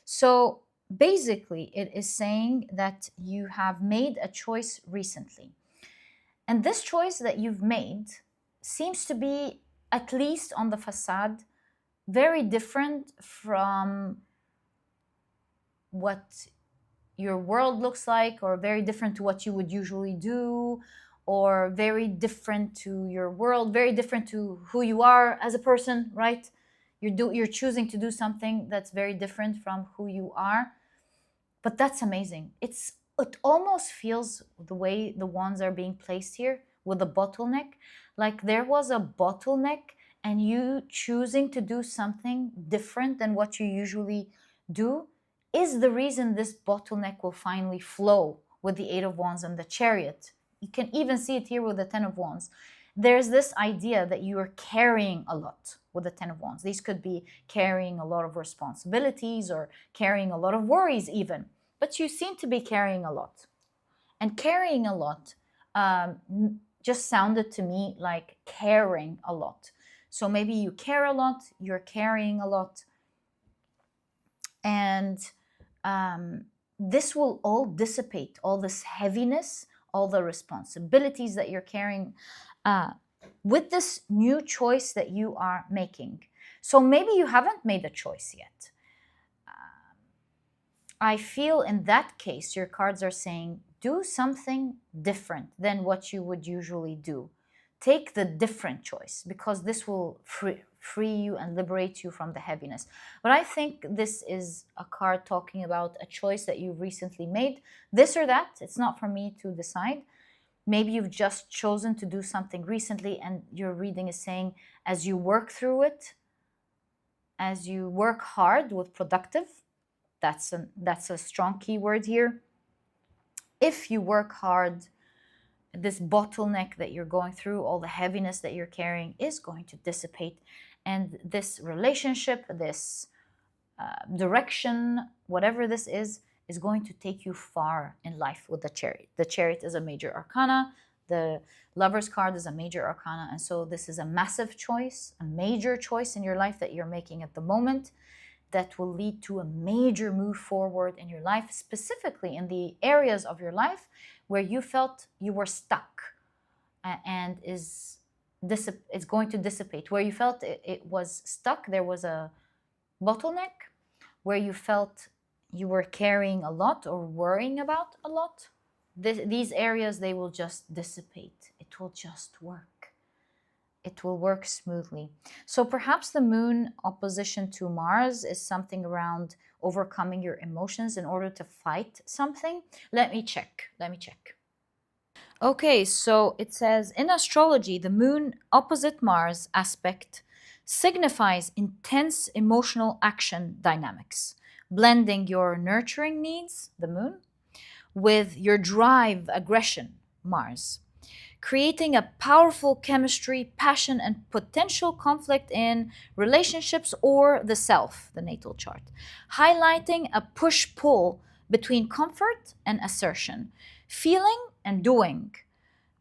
So basically, it is saying that you have made a choice recently. And this choice that you've made seems to be, at least on the facade, very different from what your world looks like, or very different to what you would usually do, or very different to your world, very different to who you are as a person, right? You're choosing to do something that's very different from who you are. But that's amazing. It almost feels, the way the wands are being placed here with a bottleneck, like there was a bottleneck and you choosing to do something different than what you usually do is the reason this bottleneck will finally flow with the 8 of Wands and the Chariot. You can even see it here with the 10 of Wands. There's this idea that you are carrying a lot with the 10 of Wands. These could be carrying a lot of responsibilities or carrying a lot of worries even. But you seem to be carrying a lot. And carrying a lot just sounded to me like caring a lot. So maybe you care a lot, you're carrying a lot. And this will all dissipate, all this heaviness, all the responsibilities that you're carrying with this new choice that you are making. So maybe you haven't made a choice yet. I feel in that case, your cards are saying, do something different than what you would usually do. Take the different choice, because this will free you and liberate you from the heaviness. But I think this is a card talking about a choice that you recently made, this or that. It's not for me to decide. Maybe you've just chosen to do something recently, and your reading is saying, as you work through it, as you work hard with productive, that's a strong keyword here. If you work hard, this bottleneck that you're going through, all the heaviness that you're carrying is going to dissipate. And this relationship, this direction, whatever this is going to take you far in life with the Chariot. The Chariot is a major arcana. The Lover's card is a major arcana. And so this is a massive choice, a major choice in your life that you're making at the moment, that will lead to a major move forward in your life, specifically in the areas of your life where you felt you were stuck, and it's going to dissipate. Where you felt it was stuck, there was a bottleneck, where you felt you were carrying a lot or worrying about a lot, these areas, they will just dissipate. It will just work. It will work smoothly. So perhaps the moon opposition to Mars is something around overcoming your emotions in order to fight something. Let me check. Okay, so it says in astrology, the moon opposite Mars aspect signifies intense emotional action dynamics, blending your nurturing needs, the moon, with your drive, aggression, Mars, creating a powerful chemistry, passion, and potential conflict in relationships or the self, the natal chart, highlighting a push-pull between comfort and assertion, feeling and doing,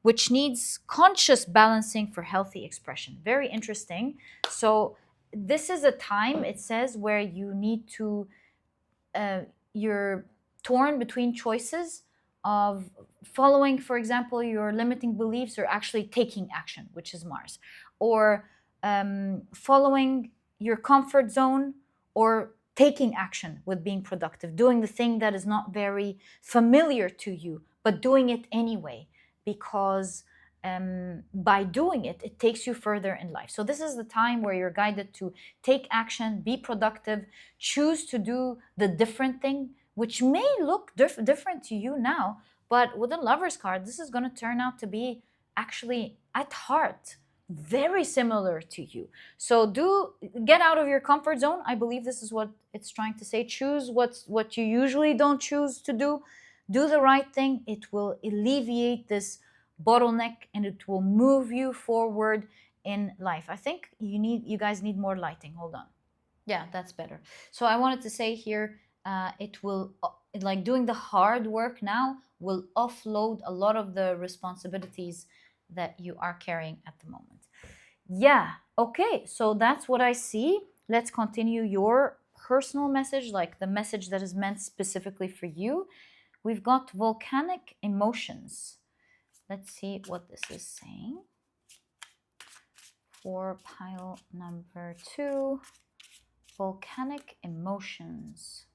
which needs conscious balancing for healthy expression. Very interesting. So this is a time, it says, where you need to, you're torn between choices of following, for example, your limiting beliefs, or actually taking action, which is Mars, or following your comfort zone, or taking action with being productive, doing the thing that is not very familiar to you, but doing it anyway, because by doing it, it takes you further in life. So this is the time where you're guided to take action, be productive, choose to do the different thing, which may look different to you now, but with the Lover's card, this is going to turn out to be actually at heart very similar to you. So do get out of your comfort zone. I believe this is what it's trying to say. Choose what you usually don't choose to do. Do the right thing. It will alleviate this bottleneck and it will move you forward in life. I think you guys need more lighting. Hold on. Yeah, that's better. So I wanted to say here, it will, like doing the hard work now will offload a lot of the responsibilities that you are carrying at the moment. Yeah, okay, so that's what I see. Let's continue your personal message, like the message that is meant specifically for you. We've got volcanic emotions. Let's see what this is saying. For pile number 2, volcanic emotions.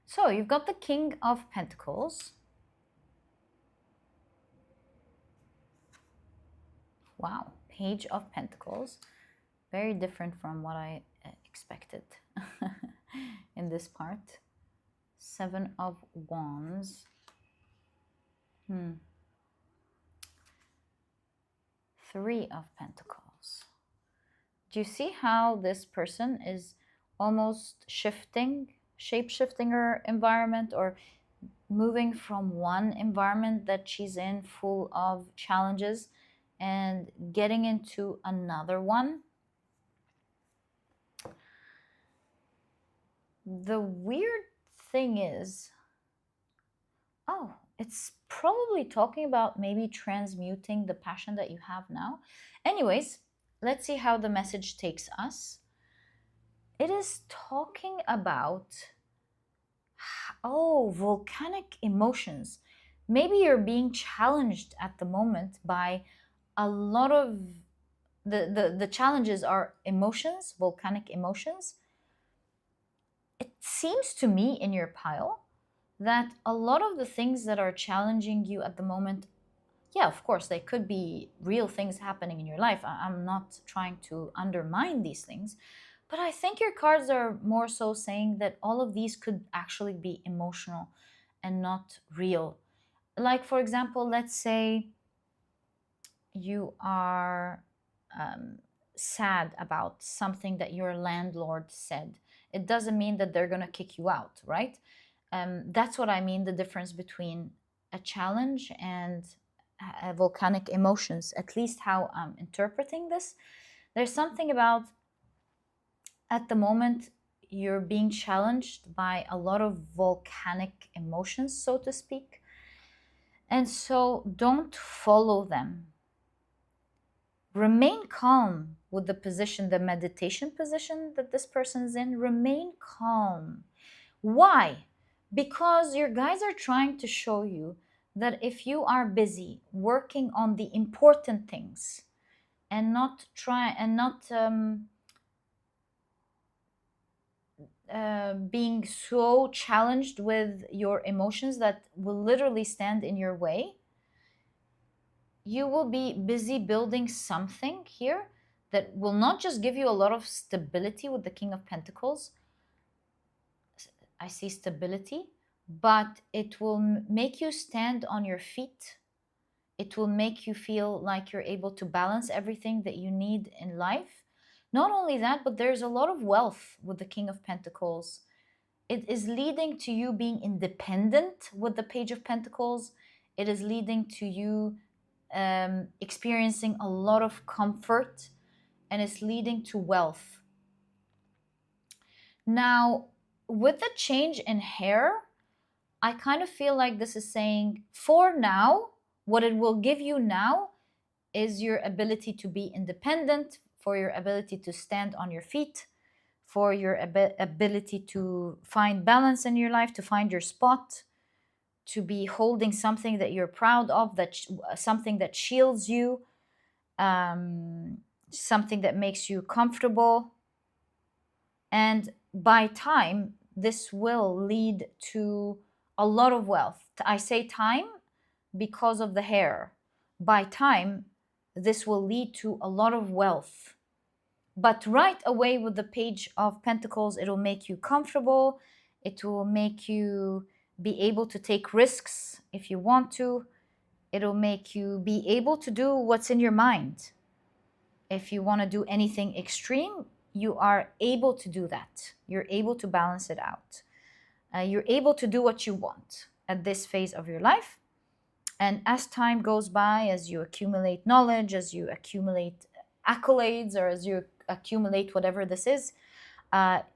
So you've got the King of Pentacles. Wow, Page of Pentacles. Very different from what I expected in this part. 7 of Wands. 3 of Pentacles. Do you see how this person is almost shape-shifting her environment, or moving from one environment that she's in full of challenges and getting into another one? The weird thing is, oh, it's probably talking about maybe transmuting the passion that you have now. Anyways, let's see how the message takes us. It is talking about, oh, volcanic emotions. Maybe you're being challenged at the moment by a lot of the challenges are emotions, volcanic emotions. It seems to me in your pile that a lot of the things that are challenging you at the moment, yeah, of course, they could be real things happening in your life. I'm not trying to undermine these things, but I think your cards are more so saying that all of these could actually be emotional and not real. Like, for example, let's say you are sad about something that your landlord said. It doesn't mean that they're going to kick you out, right? That's what I mean, the difference between a challenge and volcanic emotions, at least how I'm interpreting this. There's something about, at the moment, you're being challenged by a lot of volcanic emotions, so to speak. And so don't follow them. Remain calm with the position, the meditation position that this person's in. Remain calm. Why? Because your guys are trying to show you that if you are busy working on the important things and not being so challenged with your emotions that will literally stand in your way, you will be busy building something here that will not just give you a lot of stability with the King of Pentacles. I see stability, but it will make you stand on your feet. It will make you feel like you're able to balance everything that you need in life. Not only that, but there's a lot of wealth with the King of Pentacles. It is leading to you being independent with the Page of Pentacles. It is leading to you experiencing a lot of comfort, and it's leading to wealth. Now, with the change in hair, I kind of feel like this is saying, for now, what it will give you now is your ability to be independent, for your ability to stand on your feet, for your ability to find balance in your life, to find your spot, to be holding something that you're proud of, that something that shields you, something that makes you comfortable. And by time, this will lead to a lot of wealth. I say time because of the hair. By time, this will lead to a lot of wealth. But right away with the Page of Pentacles, it'll make you comfortable. It will make you be able to take risks if you want to. It'll make you be able to do what's in your mind. If you want to do anything extreme, you are able to do that. You're able to balance it out. You're able to do what you want at this phase of your life. And as time goes by, as you accumulate knowledge, as you accumulate accolades, or as you accumulate whatever this is,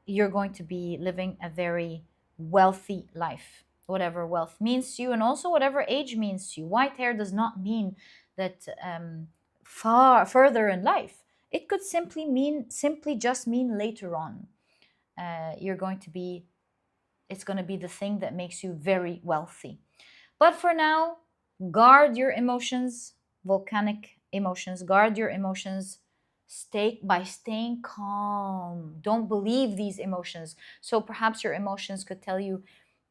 you're going to be living a very wealthy life, whatever wealth means to you, and also whatever age means to you. White hair does not mean that far further in life. It could simply just mean later on. You're going to be, it's going to be the thing that makes you very wealthy. But for now, guard your emotions, volcanic emotions, guard your emotions. Stay by staying calm. Don't believe these emotions. So perhaps your emotions could tell you,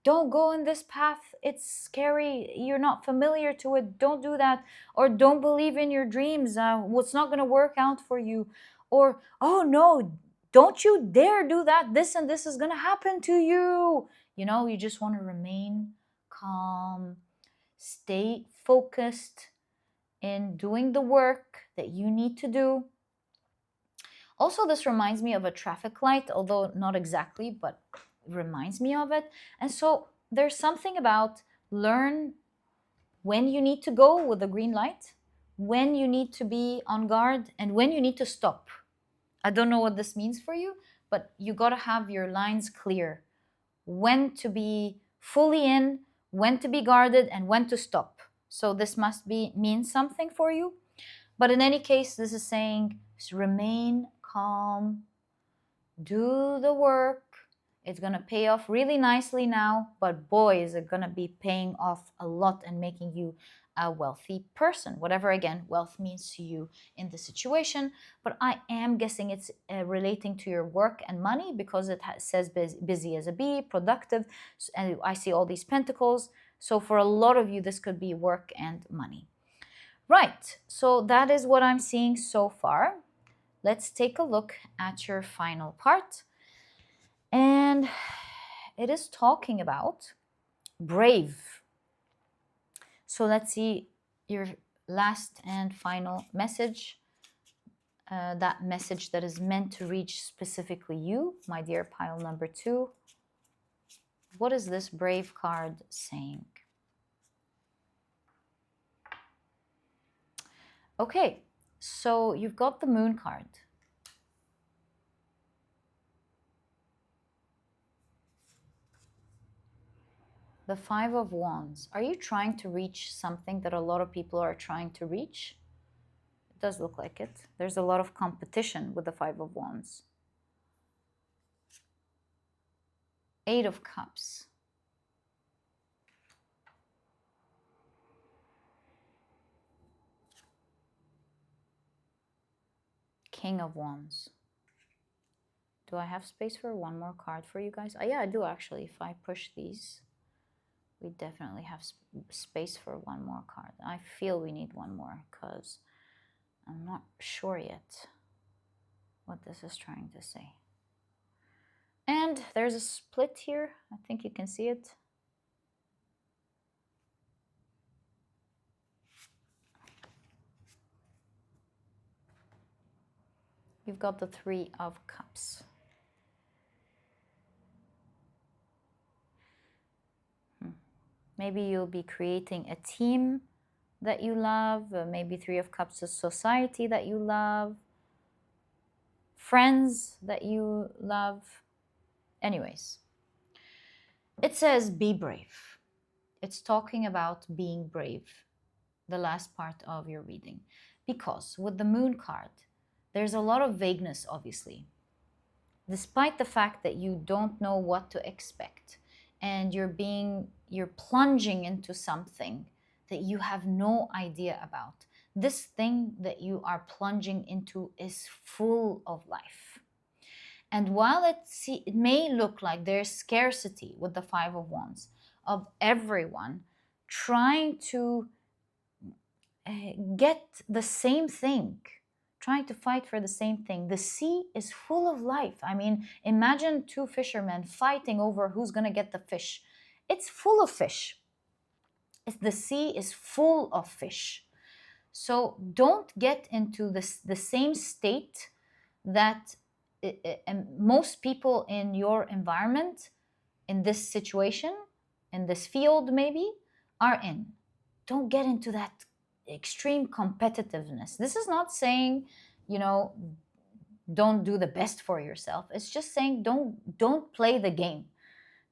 don't go in this path, it's scary, you're not familiar to it, don't do that. Or don't believe in your dreams, what's not going to work out for you. Or, oh no, don't you dare do that, this and this is going to happen to you. You just want to remain calm, stay focused in doing the work that you need to do. Also, this reminds me of a traffic light, although not exactly, but reminds me of it. And so there's something about learn when you need to go with the green light, when you need to be on guard, and when you need to stop. I don't know what this means for you, but you got to have your lines clear. When to be fully in, when to be guarded, and when to stop. So this must mean something for you. But in any case, this is saying remain calm, do the work. It's going to pay off really nicely now, but boy, is it going to be paying off a lot and making you a wealthy person, whatever, again, wealth means to you in the situation. But I am guessing it's relating to your work and money, because it says busy as a bee, productive, and I see all these pentacles. So for a lot of you, this could be work and money. Right, so that is what I'm seeing so far. Let's take a look at your final part. And it is talking about brave. So let's see your last and final message. That message that is meant to reach specifically you, my dear pile number 2. What is this brave card saying? Okay, so you've got the moon card. The 5 of Wands. Are you trying to reach something that a lot of people are trying to reach? It does look like it. There's a lot of competition with the 5 of Wands. 8 of Cups. King of Wands. Do I have space for one more card for you guys? Yeah, I do actually. If I push these, we definitely have space for one more card. I feel we need one more because I'm not sure yet what this is trying to say. And there's a split here. I think you can see it. You've got the 3 of Cups. Maybe you'll be creating a team that you love. Maybe 3 of Cups is society that you love. Friends that you love. Anyways, it says be brave. It's talking about being brave, the last part of your reading. Because with the moon card, there's a lot of vagueness, obviously. Despite the fact that you don't know what to expect, and you're plunging into something that you have no idea about. This thing that you are plunging into is full of life. And while it may look like there's scarcity with the 5 of Wands of everyone trying to get the same thing, trying to fight for the same thing. The sea is full of life. I mean, imagine 2 fishermen fighting over who's going to get the fish. It's full of fish. The sea is full of fish. So don't get into the same state that most people in your environment, in this situation, in this field maybe, are in. Don't get into that extreme competitiveness. This is not saying, you know, don't do the best for yourself. It's just saying don't play the game.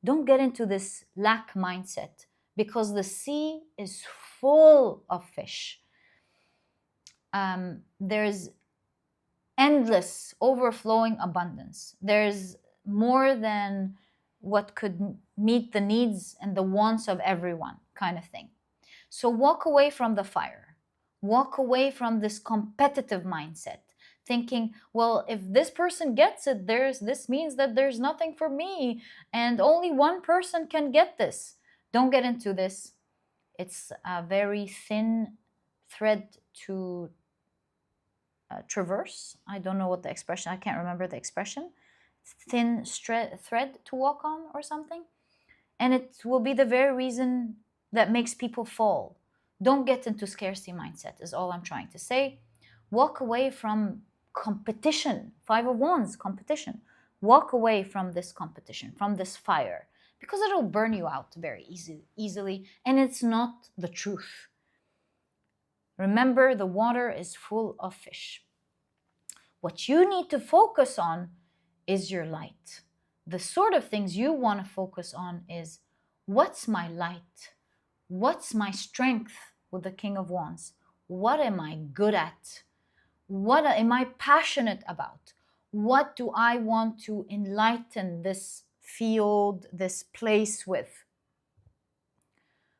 Don't get into this lack mindset, because the sea is full of fish. There's endless overflowing abundance. There's more than what could meet the needs and the wants of everyone, kind of thing. So walk away from the fire. Walk away from this competitive mindset, thinking, well, if this person gets it, this means that there's nothing for me and only one person can get this. Don't get into this. It's a very thin thread to traverse. I don't know what the expression, I can't remember the expression. Thin thread to walk on or something. And it will be the very reason that makes people fall. Don't get into scarcity mindset, is all I'm trying to say. Walk away from competition. Five of Wands, competition. Walk away from this competition, from this fire, because it'll burn you out very easily, and it's not the truth. Remember, the water is full of fish. What you need to focus on is your light. The sort of things you want to focus on is, what's my light? What's my strength with the King of Wands? What am I good at? What am I passionate about? What do I want to enlighten this field, this place with?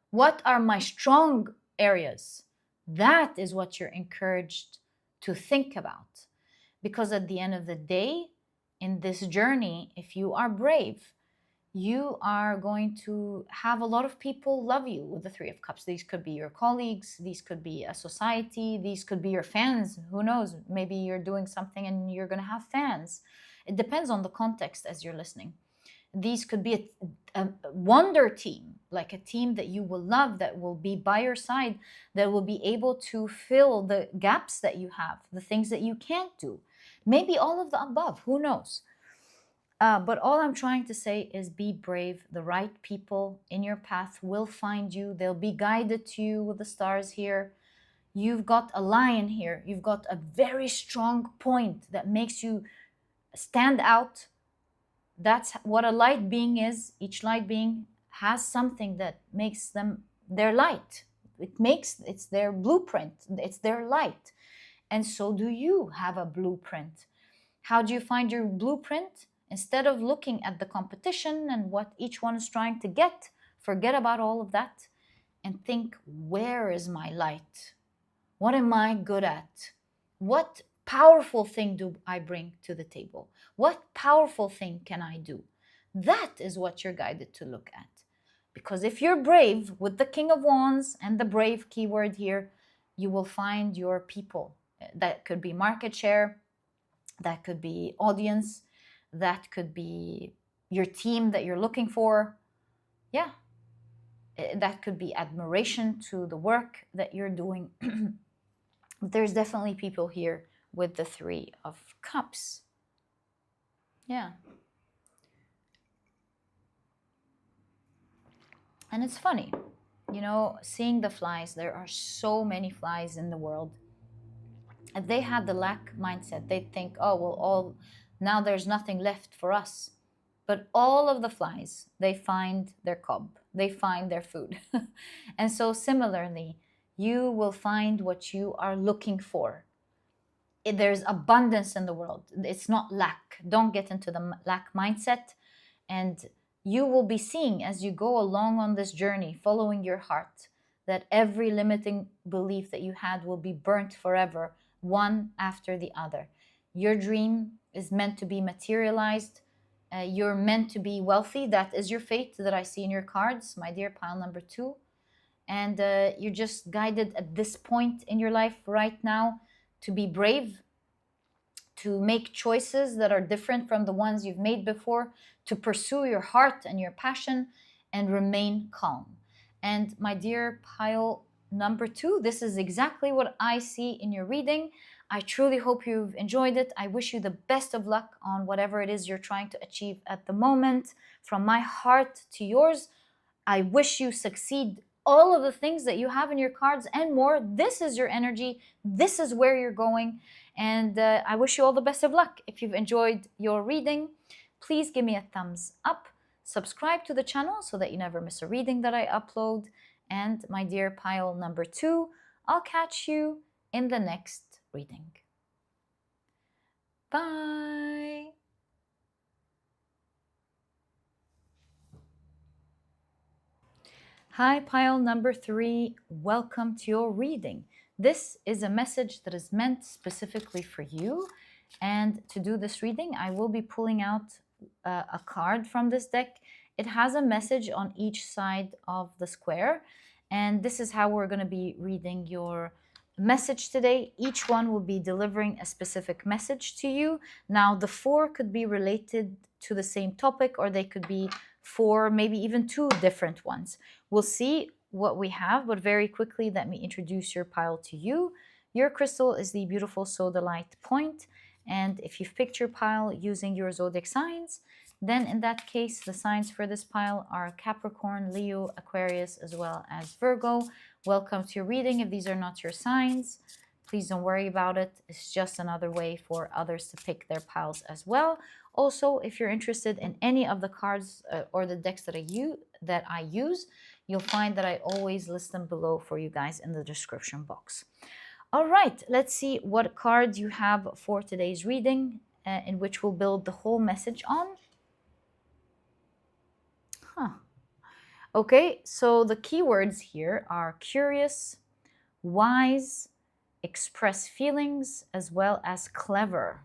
What are my strong areas? That is what you're encouraged to think about. Because at the end of the day, in this journey, if you are brave, you are going to have a lot of people love you with the Three of Cups. These could be your colleagues, these could be a society, these could be your fans. Who knows? Maybe you're doing something and you're going to have fans. It depends on the context as you're listening. These could be a wonder team, like a team that you will love, that will be by your side, that will be able to fill the gaps that you have, the things that you can't do. Maybe all of the above, who knows? But all I'm trying to say is be brave. The right people in your path will find you. They'll be guided to you with the stars here. You've got a lion here. You've got a very strong point that makes you stand out. That's what a light being is. Each light being has something that makes them their light. It's their blueprint. It's their light. And so do you have a blueprint. How do you find your blueprint? Instead of looking at the competition and what each one is trying to get, forget about all of that and think, where is my light? What am I good at? What powerful thing do I bring to the table? What powerful thing can I do? That is what you're guided to look at. Because if you're brave with the King of Wands and the brave keyword here, you will find your people. That could be market share, that could be audience, that could be your team that you're looking for. Yeah, that could be admiration to the work that you're doing. There's definitely people here with the Three of Cups. Yeah. And it's funny, seeing the flies. There are so many flies in the world. If they had the lack mindset, they'd think, oh, well, now there's nothing left for us. But all of the flies, they find their cub, they find their food. And so similarly, you will find what you are looking for. There's abundance in the world. It's not lack. Don't get into the lack mindset. And you will be seeing as you go along on this journey, following your heart, that every limiting belief that you had will be burnt forever, one after the other. Your dream is meant to be materialized. You're meant to be wealthy. That is your fate that I see in your cards, my dear pile number 2. And you're just guided at this point in your life right now to be brave, to make choices that are different from the ones you've made before, to pursue your heart and your passion and remain calm. And my dear pile number 2, this is exactly what I see in your reading. I truly hope you've enjoyed it. I wish you the best of luck on whatever it is you're trying to achieve at the moment. From my heart to yours, I wish you succeed all of the things that you have in your cards and more. This is your energy. This is where you're going. And I wish you all the best of luck. If you've enjoyed your reading, please give me a thumbs up. Subscribe to the channel so that you never miss a reading that I upload. And my dear pile number 2, I'll catch you in the next reading. Bye. Hi, pile number 3. Welcome to your reading. This is a message that is meant specifically for you. And to do this reading, I will be pulling out a card from this deck. It has a message on each side of the square. And this is how we're going to be reading your message today. Each one will be delivering a specific message to you. Now, the 4 could be related to the same topic, or they could be 4, maybe even 2 different ones. We'll see what we have, but very quickly, let me introduce your pile to you. Your crystal is the beautiful Sodalite point. And if you've picked your pile using your zodiac signs, then in that case, the signs for this pile are Capricorn, Leo, Aquarius, as well as Virgo. Welcome to your reading. If these are not your signs, please don't worry about it. It's just another way for others to pick their piles as well. Also, if you're interested in any of the cards or the decks that I use, you'll find that I always list them below for you guys in the description box. All right, let's see what cards you have for today's reading, in which we'll build the whole message on. Okay, so the keywords here are curious, wise, express feelings, as well as clever.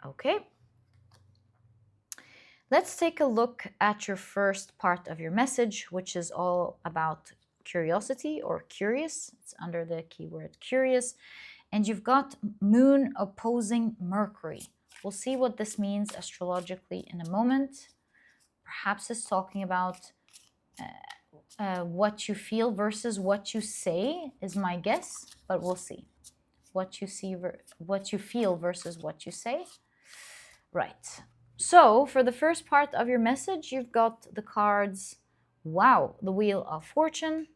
Okay. Let's take a look at your first part of your message, which is all about curiosity or curious. It's under the keyword curious. And you've got moon opposing Mercury. We'll see what this means astrologically in a moment. Perhaps it's talking about what you feel versus what you say is my guess, but we'll see. What you feel versus what you say. Right. So for the first part of your message, you've got the cards, wow, the Wheel of Fortune.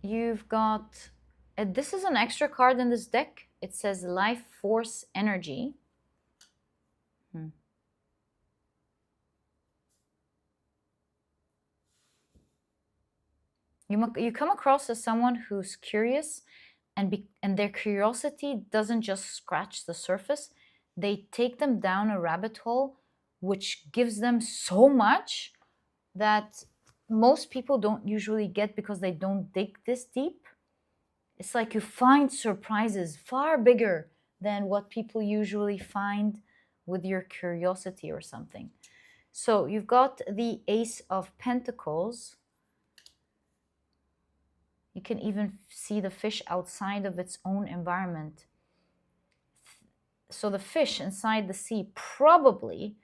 You've got, this is an extra card in this deck. It says Life Force Energy. You come across as someone who's curious, and their curiosity doesn't just scratch the surface. They take them down a rabbit hole, which gives them so much that most people don't usually get because they don't dig this deep. It's like you find surprises far bigger than what people usually find with your curiosity or something. So you've got the Ace of Pentacles. You can even see the fish outside of its own environment. So the fish inside the sea probably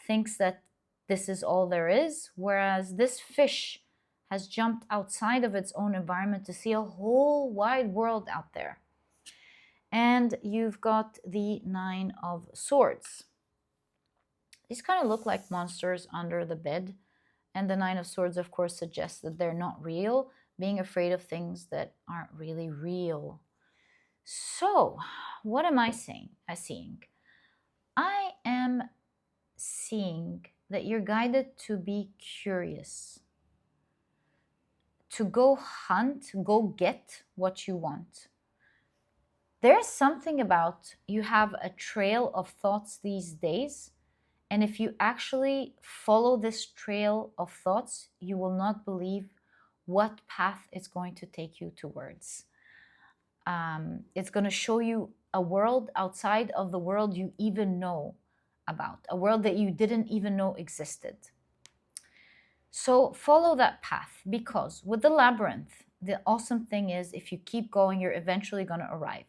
thinks that this is all there is, whereas this fish has jumped outside of its own environment to see a whole wide world out there. And you've got the Nine of Swords. These kind of look like monsters under the bed. And the Nine of Swords, of course, suggests that they're not real, being afraid of things that aren't really real. So, what am I seeing? I am seeing that you're guided to be curious, to go hunt, go get what you want. There's something about you have a trail of thoughts these days, and if you actually follow this trail of thoughts, you will not believe what path it's going to take you towards. It's going to show you a world outside of the world you even know about, a world that you didn't even know existed. So follow that path, because with the labyrinth, the awesome thing is if you keep going, you're eventually going to arrive.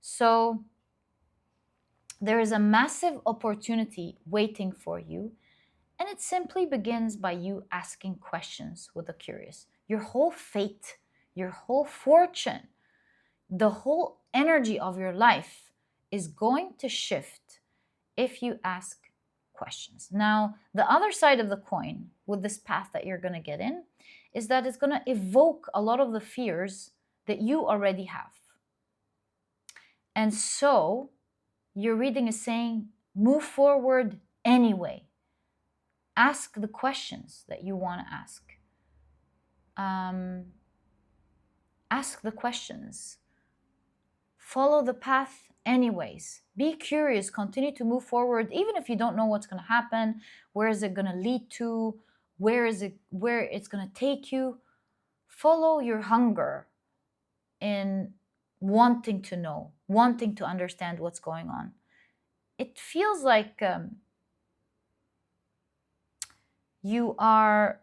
So There is a massive opportunity waiting for you, and it simply begins by you asking questions with the curious. Your whole fate, your whole fortune, the whole energy of your life is going to shift if you ask questions. Now, the other side of the coin with this path that you're going to get in is that it's going to evoke a lot of the fears that you already have. And so, your reading is saying, move forward anyway. Ask the questions that you want to ask. Ask the questions. Follow the path anyways. Be curious, continue to move forward, even if you don't know what's going to happen, where is it going to lead to, where it's going to take you. Follow your hunger in wanting to know, wanting to understand what's going on. It feels like you have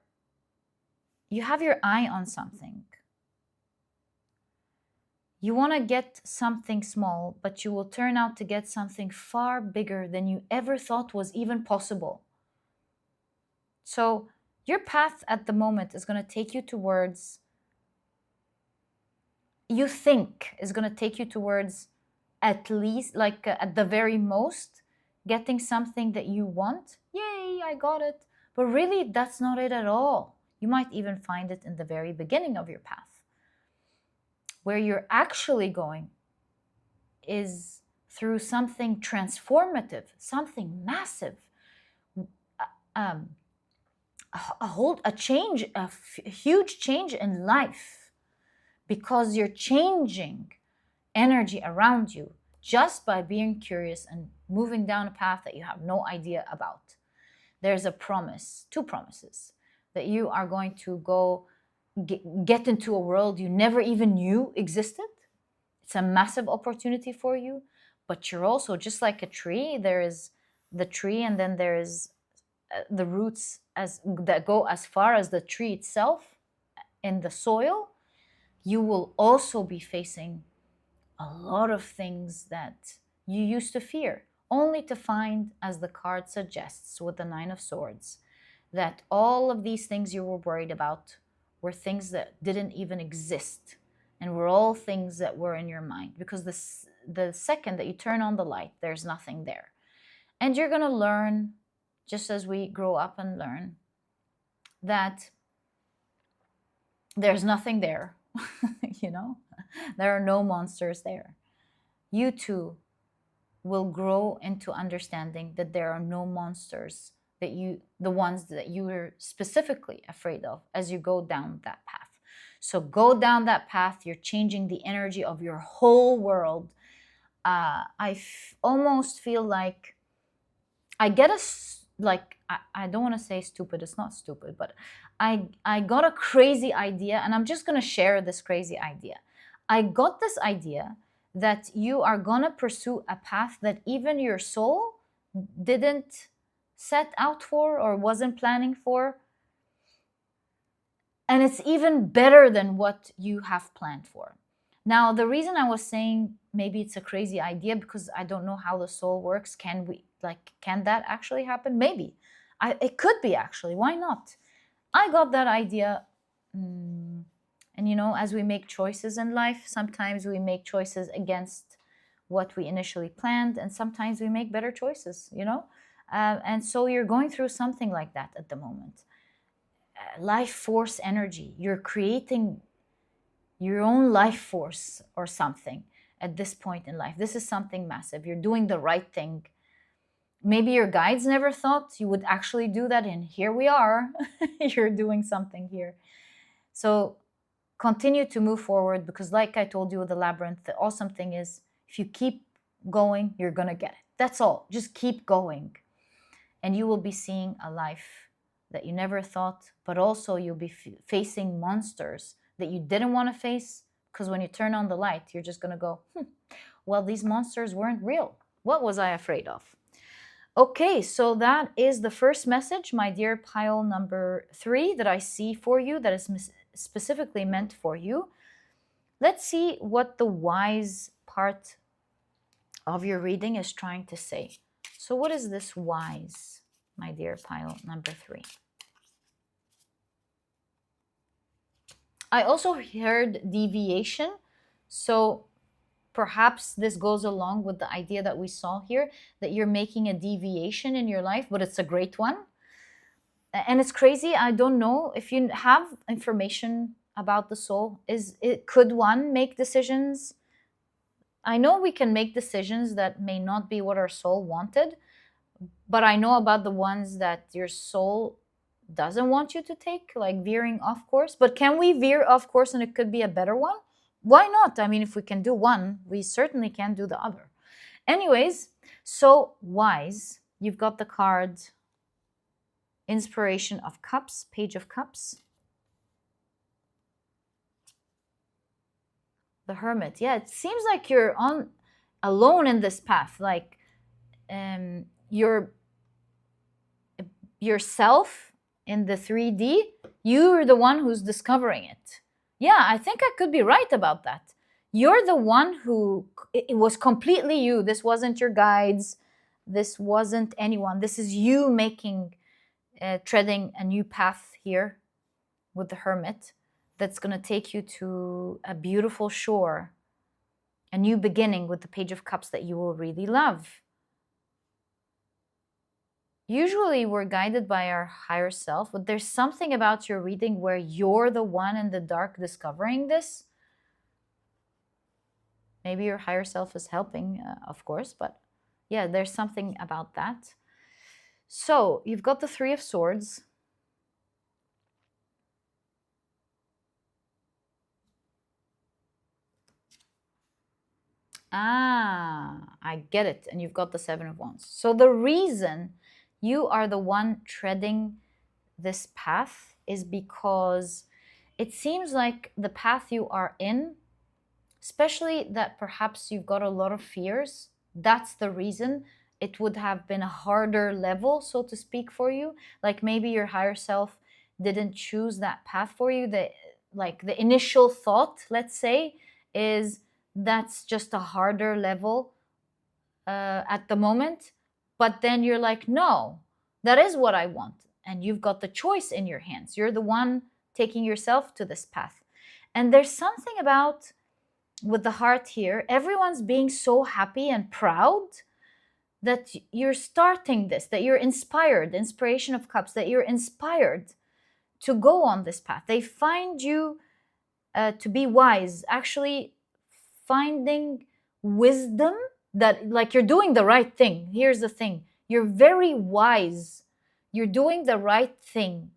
your eye on something. You want to get something small, but you will turn out to get something far bigger than you ever thought was even possible. So your path at the moment is going to take you towards, you think is going to take you towards at least, like at the very most, getting something that you want. Yay, I got it. But really, that's not it at all. You might even find it in the very beginning of your path. Where you're actually going is through something transformative, something massive, a huge change in life, because you're changing energy around you just by being curious and moving down a path that you have no idea about. There's a promise, two promises, that you are going to go get into a world you never even knew existed. It's a massive opportunity for you, but you're also just like a tree. There is the tree, and then there is the roots that go as far as the tree itself in the soil. You will also be facing a lot of things that you used to fear, only to find, as the card suggests with the Nine of Swords, that all of these things you were worried about were things that didn't even exist, and were all things that were in your mind, because the second that you turn on the light, there's nothing there. And you're going to learn, just as we grow up and learn, that there's nothing there. You know, there are no monsters there. You too will grow into understanding that there are no monsters, that the ones that you were specifically afraid of, as you go down that path. So go down that path. You're changing the energy of your whole world. Almost feel like I get I don't want to say stupid. It's not stupid, but I got a crazy idea, and I'm just going to share this crazy idea. I got this idea that you are going to pursue a path that even your soul didn't set out for or wasn't planning for. And it's even better than what you have planned for. Now, the reason I was saying maybe it's a crazy idea, because I don't know how the soul works. Can that actually happen? Maybe. It could be, actually. Why not? I got that idea. And you know, as we make choices in life, sometimes we make choices against what we initially planned, and sometimes we make better choices, you know? And so you're going through something like that at the moment. Life force energy. You're creating your own life force or something at this point in life. This is something massive. You're doing the right thing. Maybe your guides never thought you would actually do that, and here we are. You're doing something here. So continue to move forward, because like I told you with the labyrinth, the awesome thing is if you keep going, you're going to get it. That's all. Just keep going. And you will be seeing a life that you never thought, but also you'll be facing monsters that you didn't want to face, because when you turn on the light, you're just going to go, well, these monsters weren't real. What was I afraid of? Okay, so that is the first message, my dear pile number 3, that I see for you, that is specifically meant for you. Let's see what the wise part of your reading is trying to say. So what is this wise, my dear pile number 3? I also heard deviation. So perhaps this goes along with the idea that we saw here, that you're making a deviation in your life, but it's a great one. And it's crazy. I don't know if you have information about the soul. Could one make decisions? I know we can make decisions that may not be what our soul wanted, but I know about the ones that your soul doesn't want you to take, like veering off course. But can we veer off course and it could be a better one? Why not? I mean, if we can do one, we certainly can do the other. Anyways, so wise, you've got the card Inspiration of Cups, Page of Cups. The Hermit. Yeah, it seems like you're on alone in this path. Like you're yourself in the 3D, you're the one who's discovering it. Yeah, I think I could be right about that. You're the one who, it was completely you. This wasn't your guides. This wasn't anyone. This is you making, treading a new path here with the Hermit that's going to take you to a beautiful shore, a new beginning with the Page of Cups that you will really love. Usually we're guided by our higher self, but there's something about your reading where you're the one in the dark discovering this. Maybe your higher self is helping, of course, but yeah, there's something about that. So you've got the Three of Swords. I get it. And you've got the Seven of Wands. So the reason you are the one treading this path is because it seems like the path you are in, especially that perhaps you've got a lot of fears, that's the reason it would have been a harder level, so to speak, for you. Like maybe your higher self didn't choose that path for you. Like the initial thought, let's say, is that's just a harder level at the moment. But then you're like, no, that is what I want. And you've got the choice in your hands. You're the one taking yourself to this path. And there's something about, with the heart here, everyone's being so happy and proud that you're starting this, that you're inspired, Inspiration of Cups, that you're inspired to go on this path. They find you to be wise, actually finding wisdom, that like you're doing the right thing. Here's the thing. You're very wise. You're doing the right thing.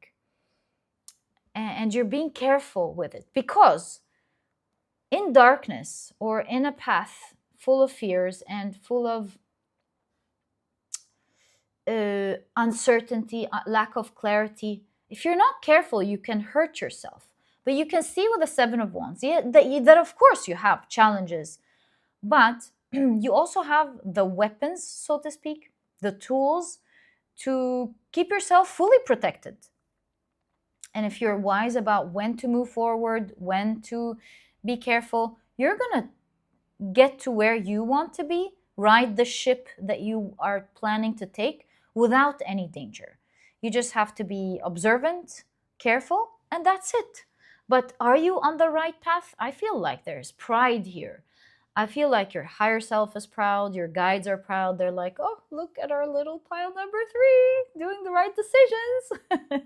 And you're being careful with it, because in darkness or in a path full of fears and full of uncertainty, lack of clarity, if you're not careful, you can hurt yourself. But you can see with the Seven of Wands, yeah, that of course you have challenges, but you also have the weapons, so to speak, the tools to keep yourself fully protected. And if you're wise about when to move forward, when to be careful, you're going to get to where you want to be, ride the ship that you are planning to take without any danger. You just have to be observant, careful, and that's it. But are you on the right path? I feel like there's pride here. I feel like your higher self is proud, your guides are proud. They're like, oh, look at our little pile number 3, doing the right decisions,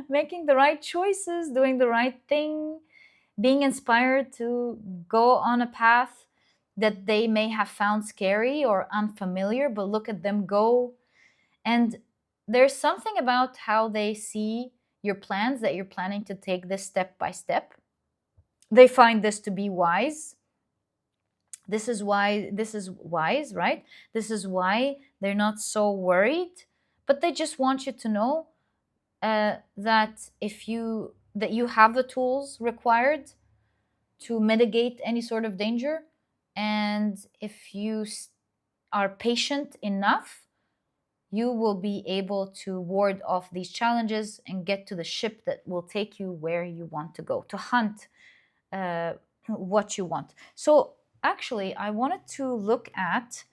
making the right choices, doing the right thing, being inspired to go on a path that they may have found scary or unfamiliar, but look at them go. And there's something about how they see your plans, that you're planning to take this step by step. They find this to be wise. This is wise, right? This is why they're not so worried, but they just want you to know that you have the tools required to mitigate any sort of danger, and if you are patient enough, you will be able to ward off these challenges and get to the ship that will take you where you want to go, to hunt what you want. So actually, I wanted to look at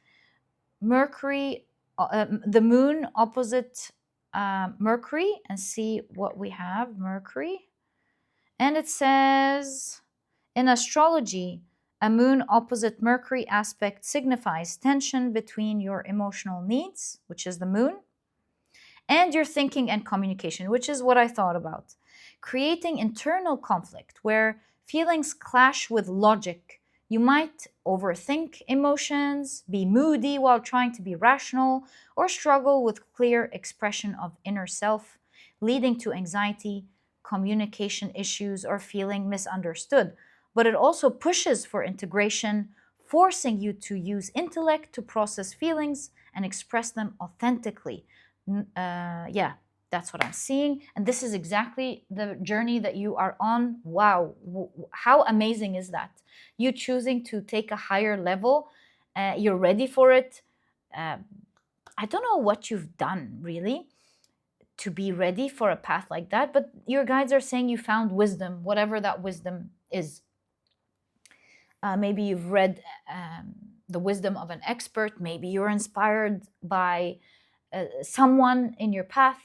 Mercury, the moon opposite Mercury, and see what we have. Mercury. And it says, in astrology, a moon opposite Mercury aspect signifies tension between your emotional needs, which is the moon, and your thinking and communication, which is what I thought about. Creating internal conflict where feelings clash with logic. You might overthink emotions, be moody while trying to be rational, or struggle with clear expression of inner self, leading to anxiety, communication issues, or feeling misunderstood. But it also pushes for integration, forcing you to use intellect to process feelings and express them authentically. Yeah, that's what I'm seeing. And this is exactly the journey that you are on. Wow. How amazing is that? You choosing to take a higher level. You're ready for it. I don't know what you've done really to be ready for a path like that, but your guides are saying you found wisdom, whatever that wisdom is. Maybe you've read the wisdom of an expert. Maybe you're inspired by someone in your path.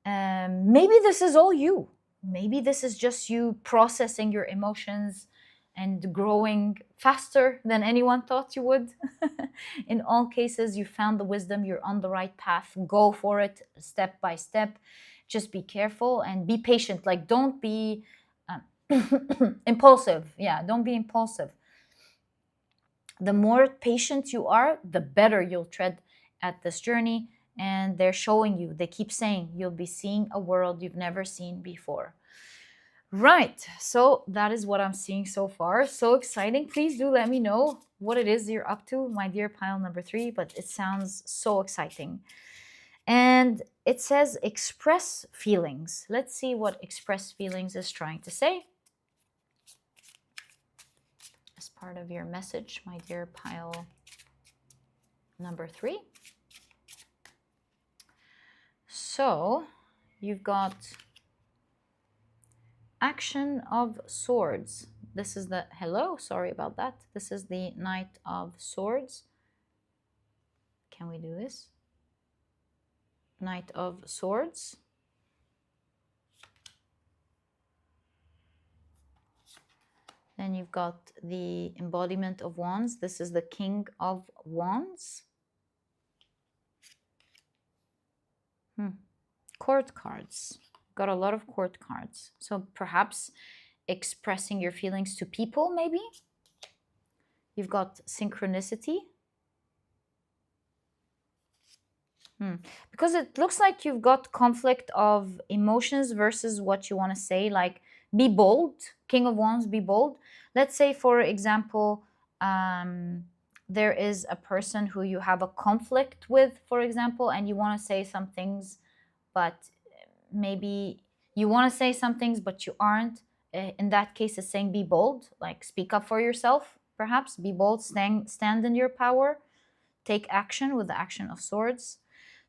Maybe this is all you. Maybe this is just you processing your emotions and growing faster than anyone thought you would. In all cases, you found the wisdom, you're on the right path. Go for it step by step. Just be careful and be patient. Like, don't be impulsive. Yeah, don't be impulsive. The more patient you are, the better you'll tread at this journey. And they're showing you, they keep saying, you'll be seeing a world you've never seen before. Right, so that is what I'm seeing so far. So exciting. Please do let me know what it is you're up to, my dear pile number 3, but it sounds so exciting. And it says express feelings. Let's see what express feelings is trying to say. As part of your message, my dear pile number 3. So you've got Action of Swords. This is the, hello, sorry about that. This is the Knight of Swords. Can we do this? Knight of Swords. Then you've got the embodiment of Wands. This is the King of Wands. Court cards. Got a lot of court cards. So perhaps expressing your feelings to people, maybe. You've got synchronicity. Because it looks like you've got conflict of emotions versus what you want to say. Like, be bold. King of Wands, be bold. Let's say, for example, there is a person who you have a conflict with, for example, and you want to say some things, but maybe you want to say some things, but you aren't. In that case, it's saying be bold, like speak up for yourself, perhaps. Be bold, stand in your power, take action with the Action of Swords.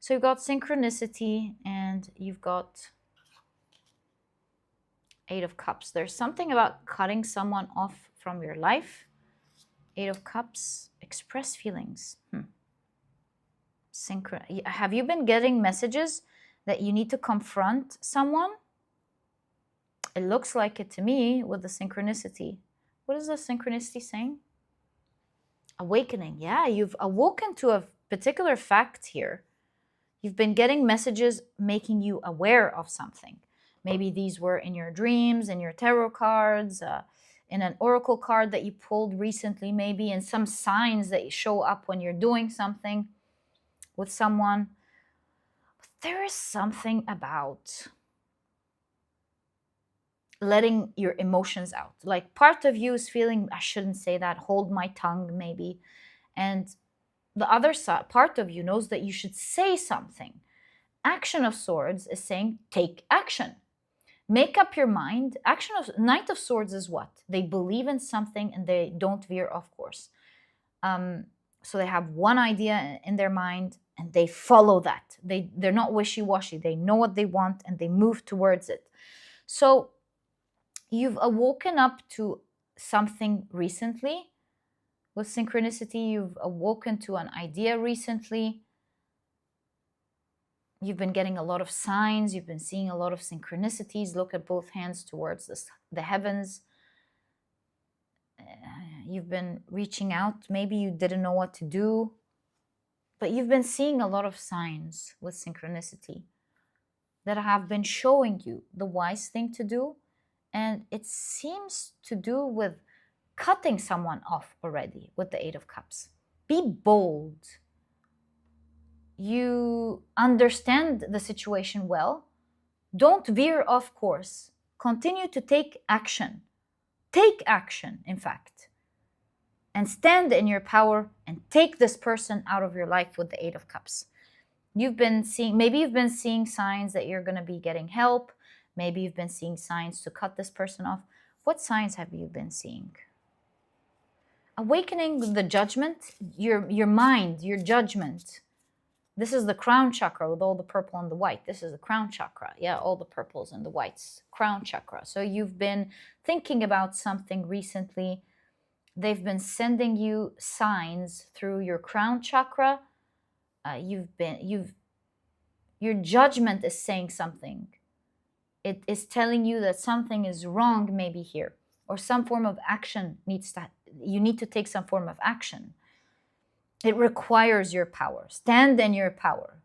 So you've got synchronicity and you've got Eight of Cups. There's something about cutting someone off from your life. Eight of Cups, express feelings. Have you been getting messages that you need to confront someone? It looks like it to me with the synchronicity. What is the synchronicity saying? Awakening. Yeah, you've awoken to a particular fact here. You've been getting messages making you aware of something. Maybe these were in your dreams, in your tarot cards, in an oracle card that you pulled recently, maybe, and some signs that show up when you're doing something with someone. But there is something about letting your emotions out. Like, part of you is feeling, I shouldn't say that, hold my tongue, maybe. And the other side, part of you knows that you should say something. Action of Swords is saying, take action. Make up your mind. Knight of Swords is what? They believe in something and they don't veer off course. So they have one idea in their mind and they follow that. They're not wishy-washy. They know what they want and they move towards it. So you've awoken up to something recently With synchronicity, you've awoken to an idea recently. You've been getting a lot of signs. You've been seeing a lot of synchronicities. Look at both hands towards the heavens. You've been reaching out. Maybe you didn't know what to do, but you've been seeing a lot of signs with synchronicity that have been showing you the wise thing to do. And it seems to do with cutting someone off already with the Eight of Cups. Be bold. You understand the situation well. Don't veer off course. Continue to take action. Take action, in fact. And stand in your power and take this person out of your life with the Eight of Cups. Maybe you've been seeing signs that you're going to be getting help. Maybe you've been seeing signs to cut this person off. What signs have you been seeing? Awakening the judgment, your mind, your judgment. This is the crown chakra with all the purple and the white. This is the crown chakra. Yeah, all the purples and the whites. Crown chakra. So you've been thinking about something recently. They've been sending you signs through your crown chakra. Your judgment is saying something. It is telling you that something is wrong maybe here, or some form of action you need to take some form of action. It requires your power. Stand in your power.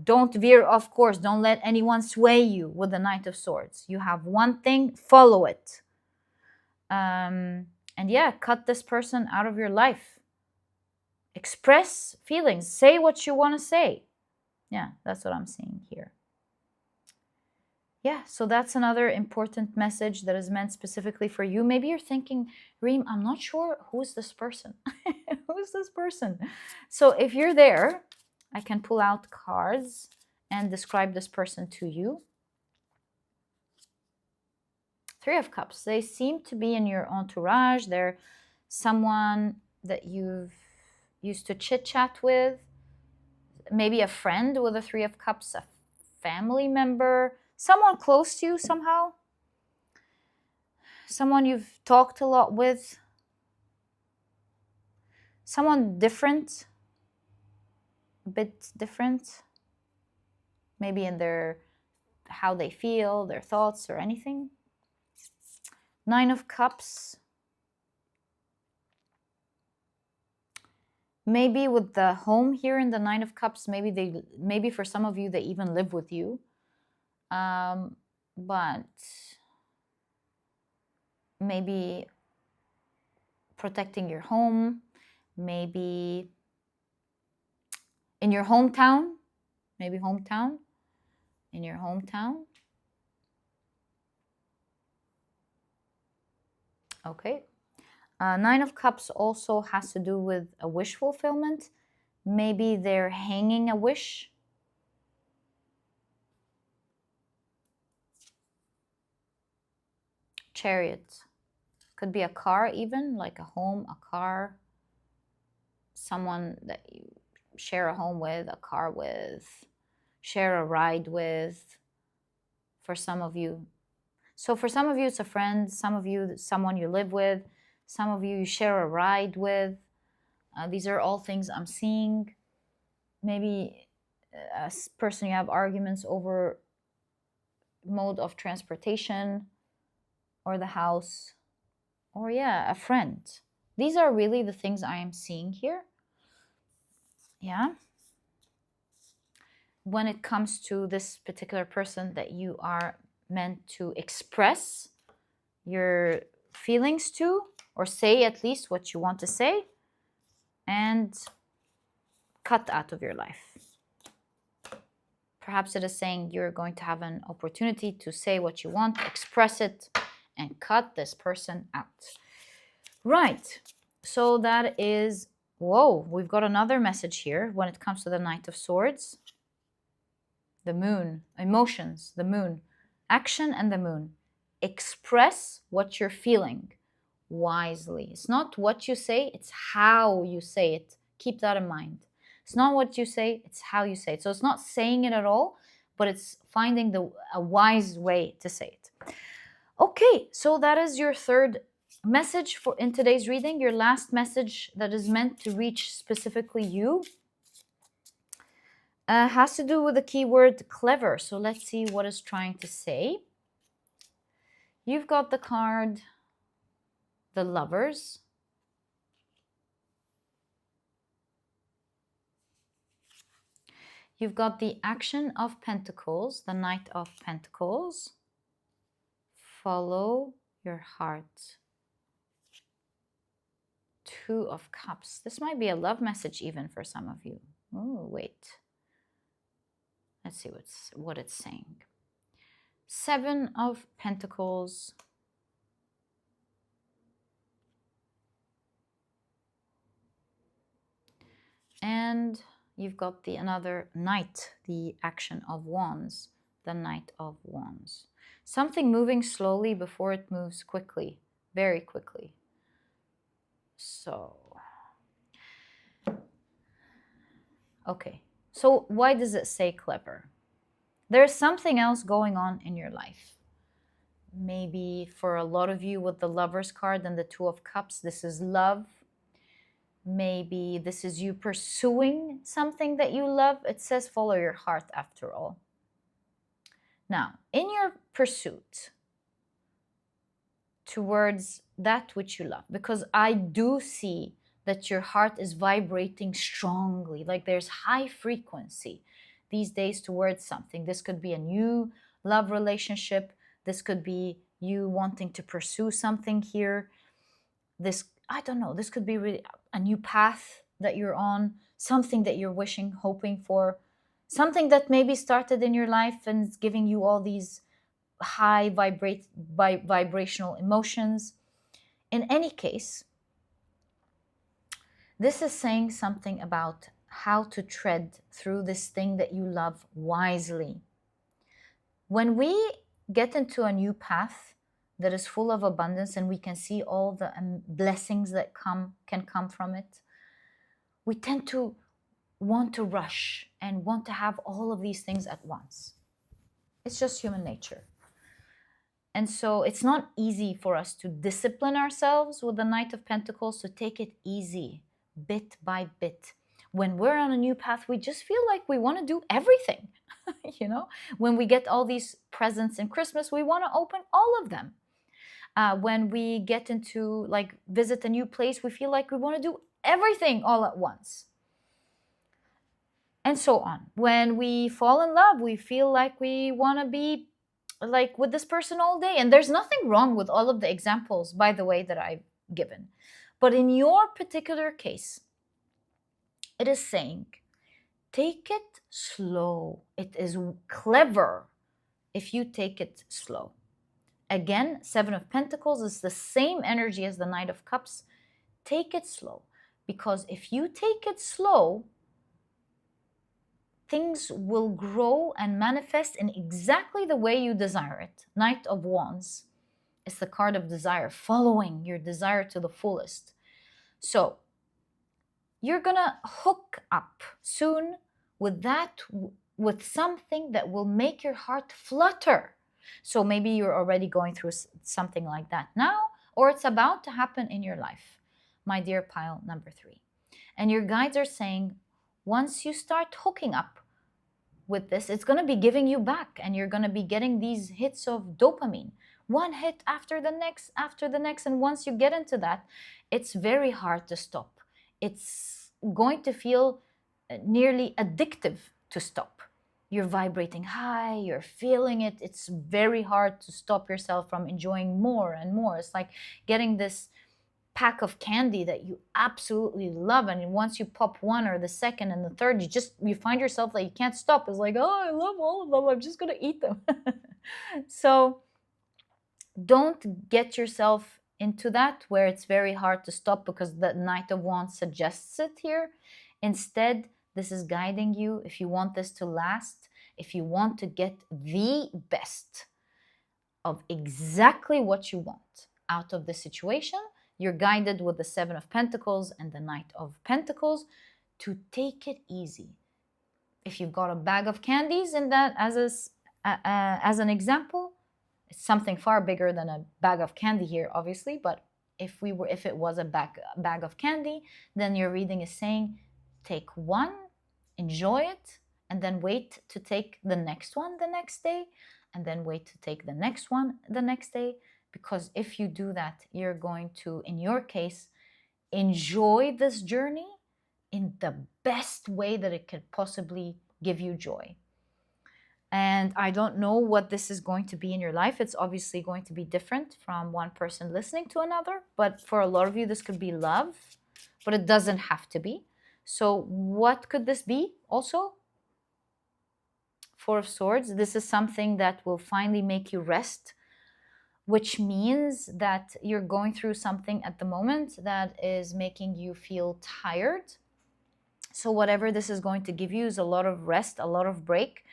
Don't veer off course. Don't let anyone sway you with the Knight of Swords. You have one thing, follow it. And yeah, cut this person out of your life. Express feelings. Say what you want to say. Yeah, that's what I'm seeing here. Yeah, so that's another important message that is meant specifically for you. Maybe you're thinking, Reem, I'm not sure who's this person. Who's this person? So if you're there, I can pull out cards and describe this person to you. Three of Cups. They seem to be in your entourage. They're someone that you've used to chit-chat with. Maybe a friend with a Three of Cups, a family member, someone close to you somehow. Someone you've talked a lot with. Someone different. A bit different. Maybe in how they feel, their thoughts or anything. Nine of Cups. Maybe with the home here in the Nine of Cups, maybe for some of you they even live with you. But maybe protecting your home, maybe in your hometown, in your hometown. Okay. Nine of Cups also has to do with a wish fulfillment. Maybe they're hanging a wish. Chariot. Could be a car even, like a home, a car. Someone that you share a home with, a car with, share a ride with. For some of you. So for some of you, it's a friend. Some of you, someone you live with. Some of you share a ride with. These are all things I'm seeing. Maybe a person you have arguments over mode of transportation or the house. Or yeah, a friend. These are really the things I am seeing here. Yeah. When it comes to this particular person that you are meant to express your feelings to, or say at least what you want to say, and cut out of your life. Perhaps it is saying you're going to have an opportunity to say what you want, express it, and cut this person out. Right. So that is, whoa, we've got another message here when it comes to the Knight of Swords. The moon, emotions, the moon, action and the moon. Express what you're feeling wisely. It's not what you say, it's how you say it. Keep that in mind. It's not what you say, it's how you say it. So it's not saying it at all, but it's finding a wise way to say it. Okay, so that is your third Message for in today's reading, your last message that is meant to reach specifically you, has to do with the keyword clever. So let's see what it's trying to say. You've got the card, the Lovers. You've got the Action of Pentacles, the Knight of Pentacles. Follow your heart. Two of Cups. This might be a love message even for some of you. Oh, wait. Let's see what it's saying. Seven of Pentacles. And you've got another Knight, the Action of Wands, the Knight of Wands. Something moving slowly before it moves quickly, very quickly. So, okay. So why does it say clever? There's something else going on in your life. Maybe for a lot of you with the Lovers card and the Two of Cups, this is love. Maybe this is you pursuing something that you love. It says follow your heart after all. Now, in your pursuit towards that which you love, because I do see that your heart is vibrating strongly, like there's high frequency these days towards something. This could be a new love relationship. This could be you wanting to pursue something here. This, I don't know, this could be really a new path that you're on, something that you're wishing, hoping for, something that maybe started in your life and it's giving you all these high vibrational emotions. In any case, this is saying something about how to tread through this thing that you love wisely. When we get into a new path that is full of abundance and we can see all the blessings that can come from it, we tend to want to rush and want to have all of these things at once. It's just human nature. And so it's not easy for us to discipline ourselves with the Knight of Pentacles, to take it easy, bit by bit. When we're on a new path, we just feel like we want to do everything. You know, when we get all these presents in Christmas, we want to open all of them. When we get into, like, visit a new place, we feel like we want to do everything all at once. And so on. When we fall in love, we feel like we want to be like with this person all day. And there's nothing wrong with all of the examples, by the way, that I've given. But in your particular case, it is saying, take it slow. It is clever if you take it slow. Again, Seven of Pentacles is the same energy as the Knight of Cups. Take it slow. Because if you take it slow, things will grow and manifest in exactly the way you desire it. Knight of Wands is the card of desire, following your desire to the fullest. So you're gonna hook up soon with something that will make your heart flutter. So maybe you're already going through something like that now, or it's about to happen in your life, my dear pile number 3. And your guides are saying, once you start hooking up with this, it's going to be giving you back, and you're going to be getting these hits of dopamine, one hit after the next, and once you get into that, it's very hard to stop. It's going to feel nearly addictive to stop. You're vibrating high, you're feeling it. It's very hard to stop yourself from enjoying more and more. It's like getting this pack of candy that you absolutely love, and once you pop one or the second and the third, you find yourself that you can't stop. It's like, oh, I love all of them, I'm just gonna eat them. So don't get yourself into that where it's very hard to stop, because the Knight of Wands suggests it here. Instead, this is guiding you. If you want this to last, if you want to get the best of exactly what you want out of the situation, you're guided with the Seven of Pentacles and the Knight of Pentacles to take it easy. If you've got a bag of candies in that as an example, it's something far bigger than a bag of candy here, obviously, but if it was a bag of candy, then your reading is saying, take one, enjoy it, and then wait to take the next one the next day, and then wait to take the next one the next day. Because if you do that, you're going to, in your case, enjoy this journey in the best way that it could possibly give you joy. And I don't know what this is going to be in your life. It's obviously going to be different from one person listening to another. But for a lot of you, this could be love, but it doesn't have to be. So what could this be also? Four of Swords. This is something that will finally make you rest, which means that you're going through something at the moment that is making you feel tired. So whatever this is going to give you is a lot of rest, a lot of break.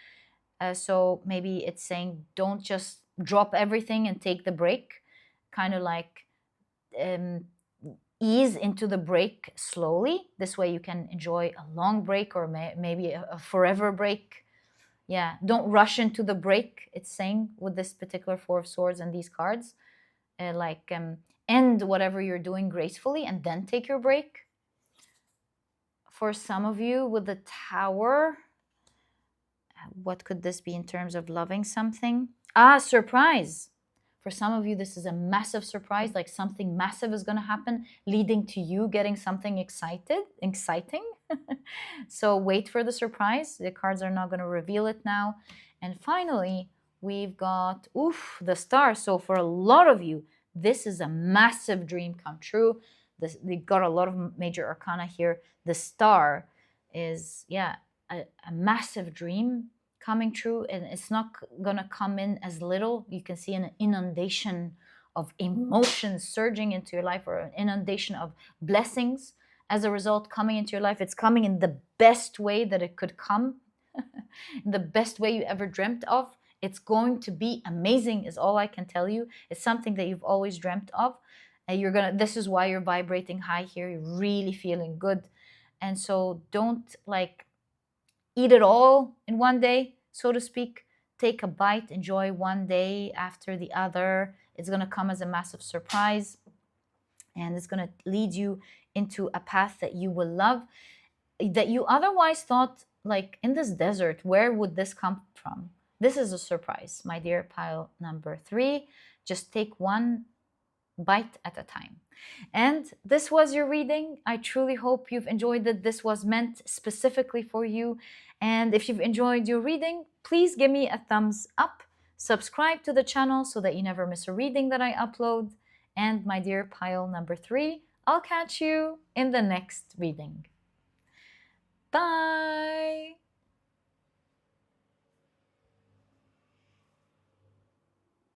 So maybe it's saying, don't just drop everything and take the break. Kind of like ease into the break slowly. This way you can enjoy a long break, or maybe a forever break. Yeah, don't rush into the break, it's saying with this particular Four of Swords and these cards. End whatever you're doing gracefully and then take your break. For some of you with the Tower, what could this be in terms of loving something? Surprise. For some of you, this is a massive surprise, like something massive is going to happen, leading to you getting something exciting. So wait for the surprise. The cards are not going to reveal it now. And finally, we've got, the Star. So for a lot of you, this is a massive dream come true. We've got a lot of major arcana here. The Star is, a massive dream coming true, and it's not gonna come in as little. You can see an inundation of emotions surging into your life, or an inundation of blessings as a result coming into your life. It's coming in the best way that it could come, the best way you ever dreamt of. It's going to be amazing is all I can tell you. It's something that you've always dreamt of, and this is why you're vibrating high here. You're really feeling good. And so don't eat it all in one day, so to speak. Take a bite, enjoy one day after the other. It's going to come as a massive surprise, and it's going to lead you into a path that you will love, that you otherwise thought, in this desert, where would this come from? This is a surprise, my dear pile number 3. Just take one bite at a time. And this was your reading. I truly hope you've enjoyed it. This was meant specifically for you. And if you've enjoyed your reading, please give me a thumbs up. Subscribe to the channel so that you never miss a reading that I upload. And my dear pile number 3, I'll catch you in the next reading. Bye!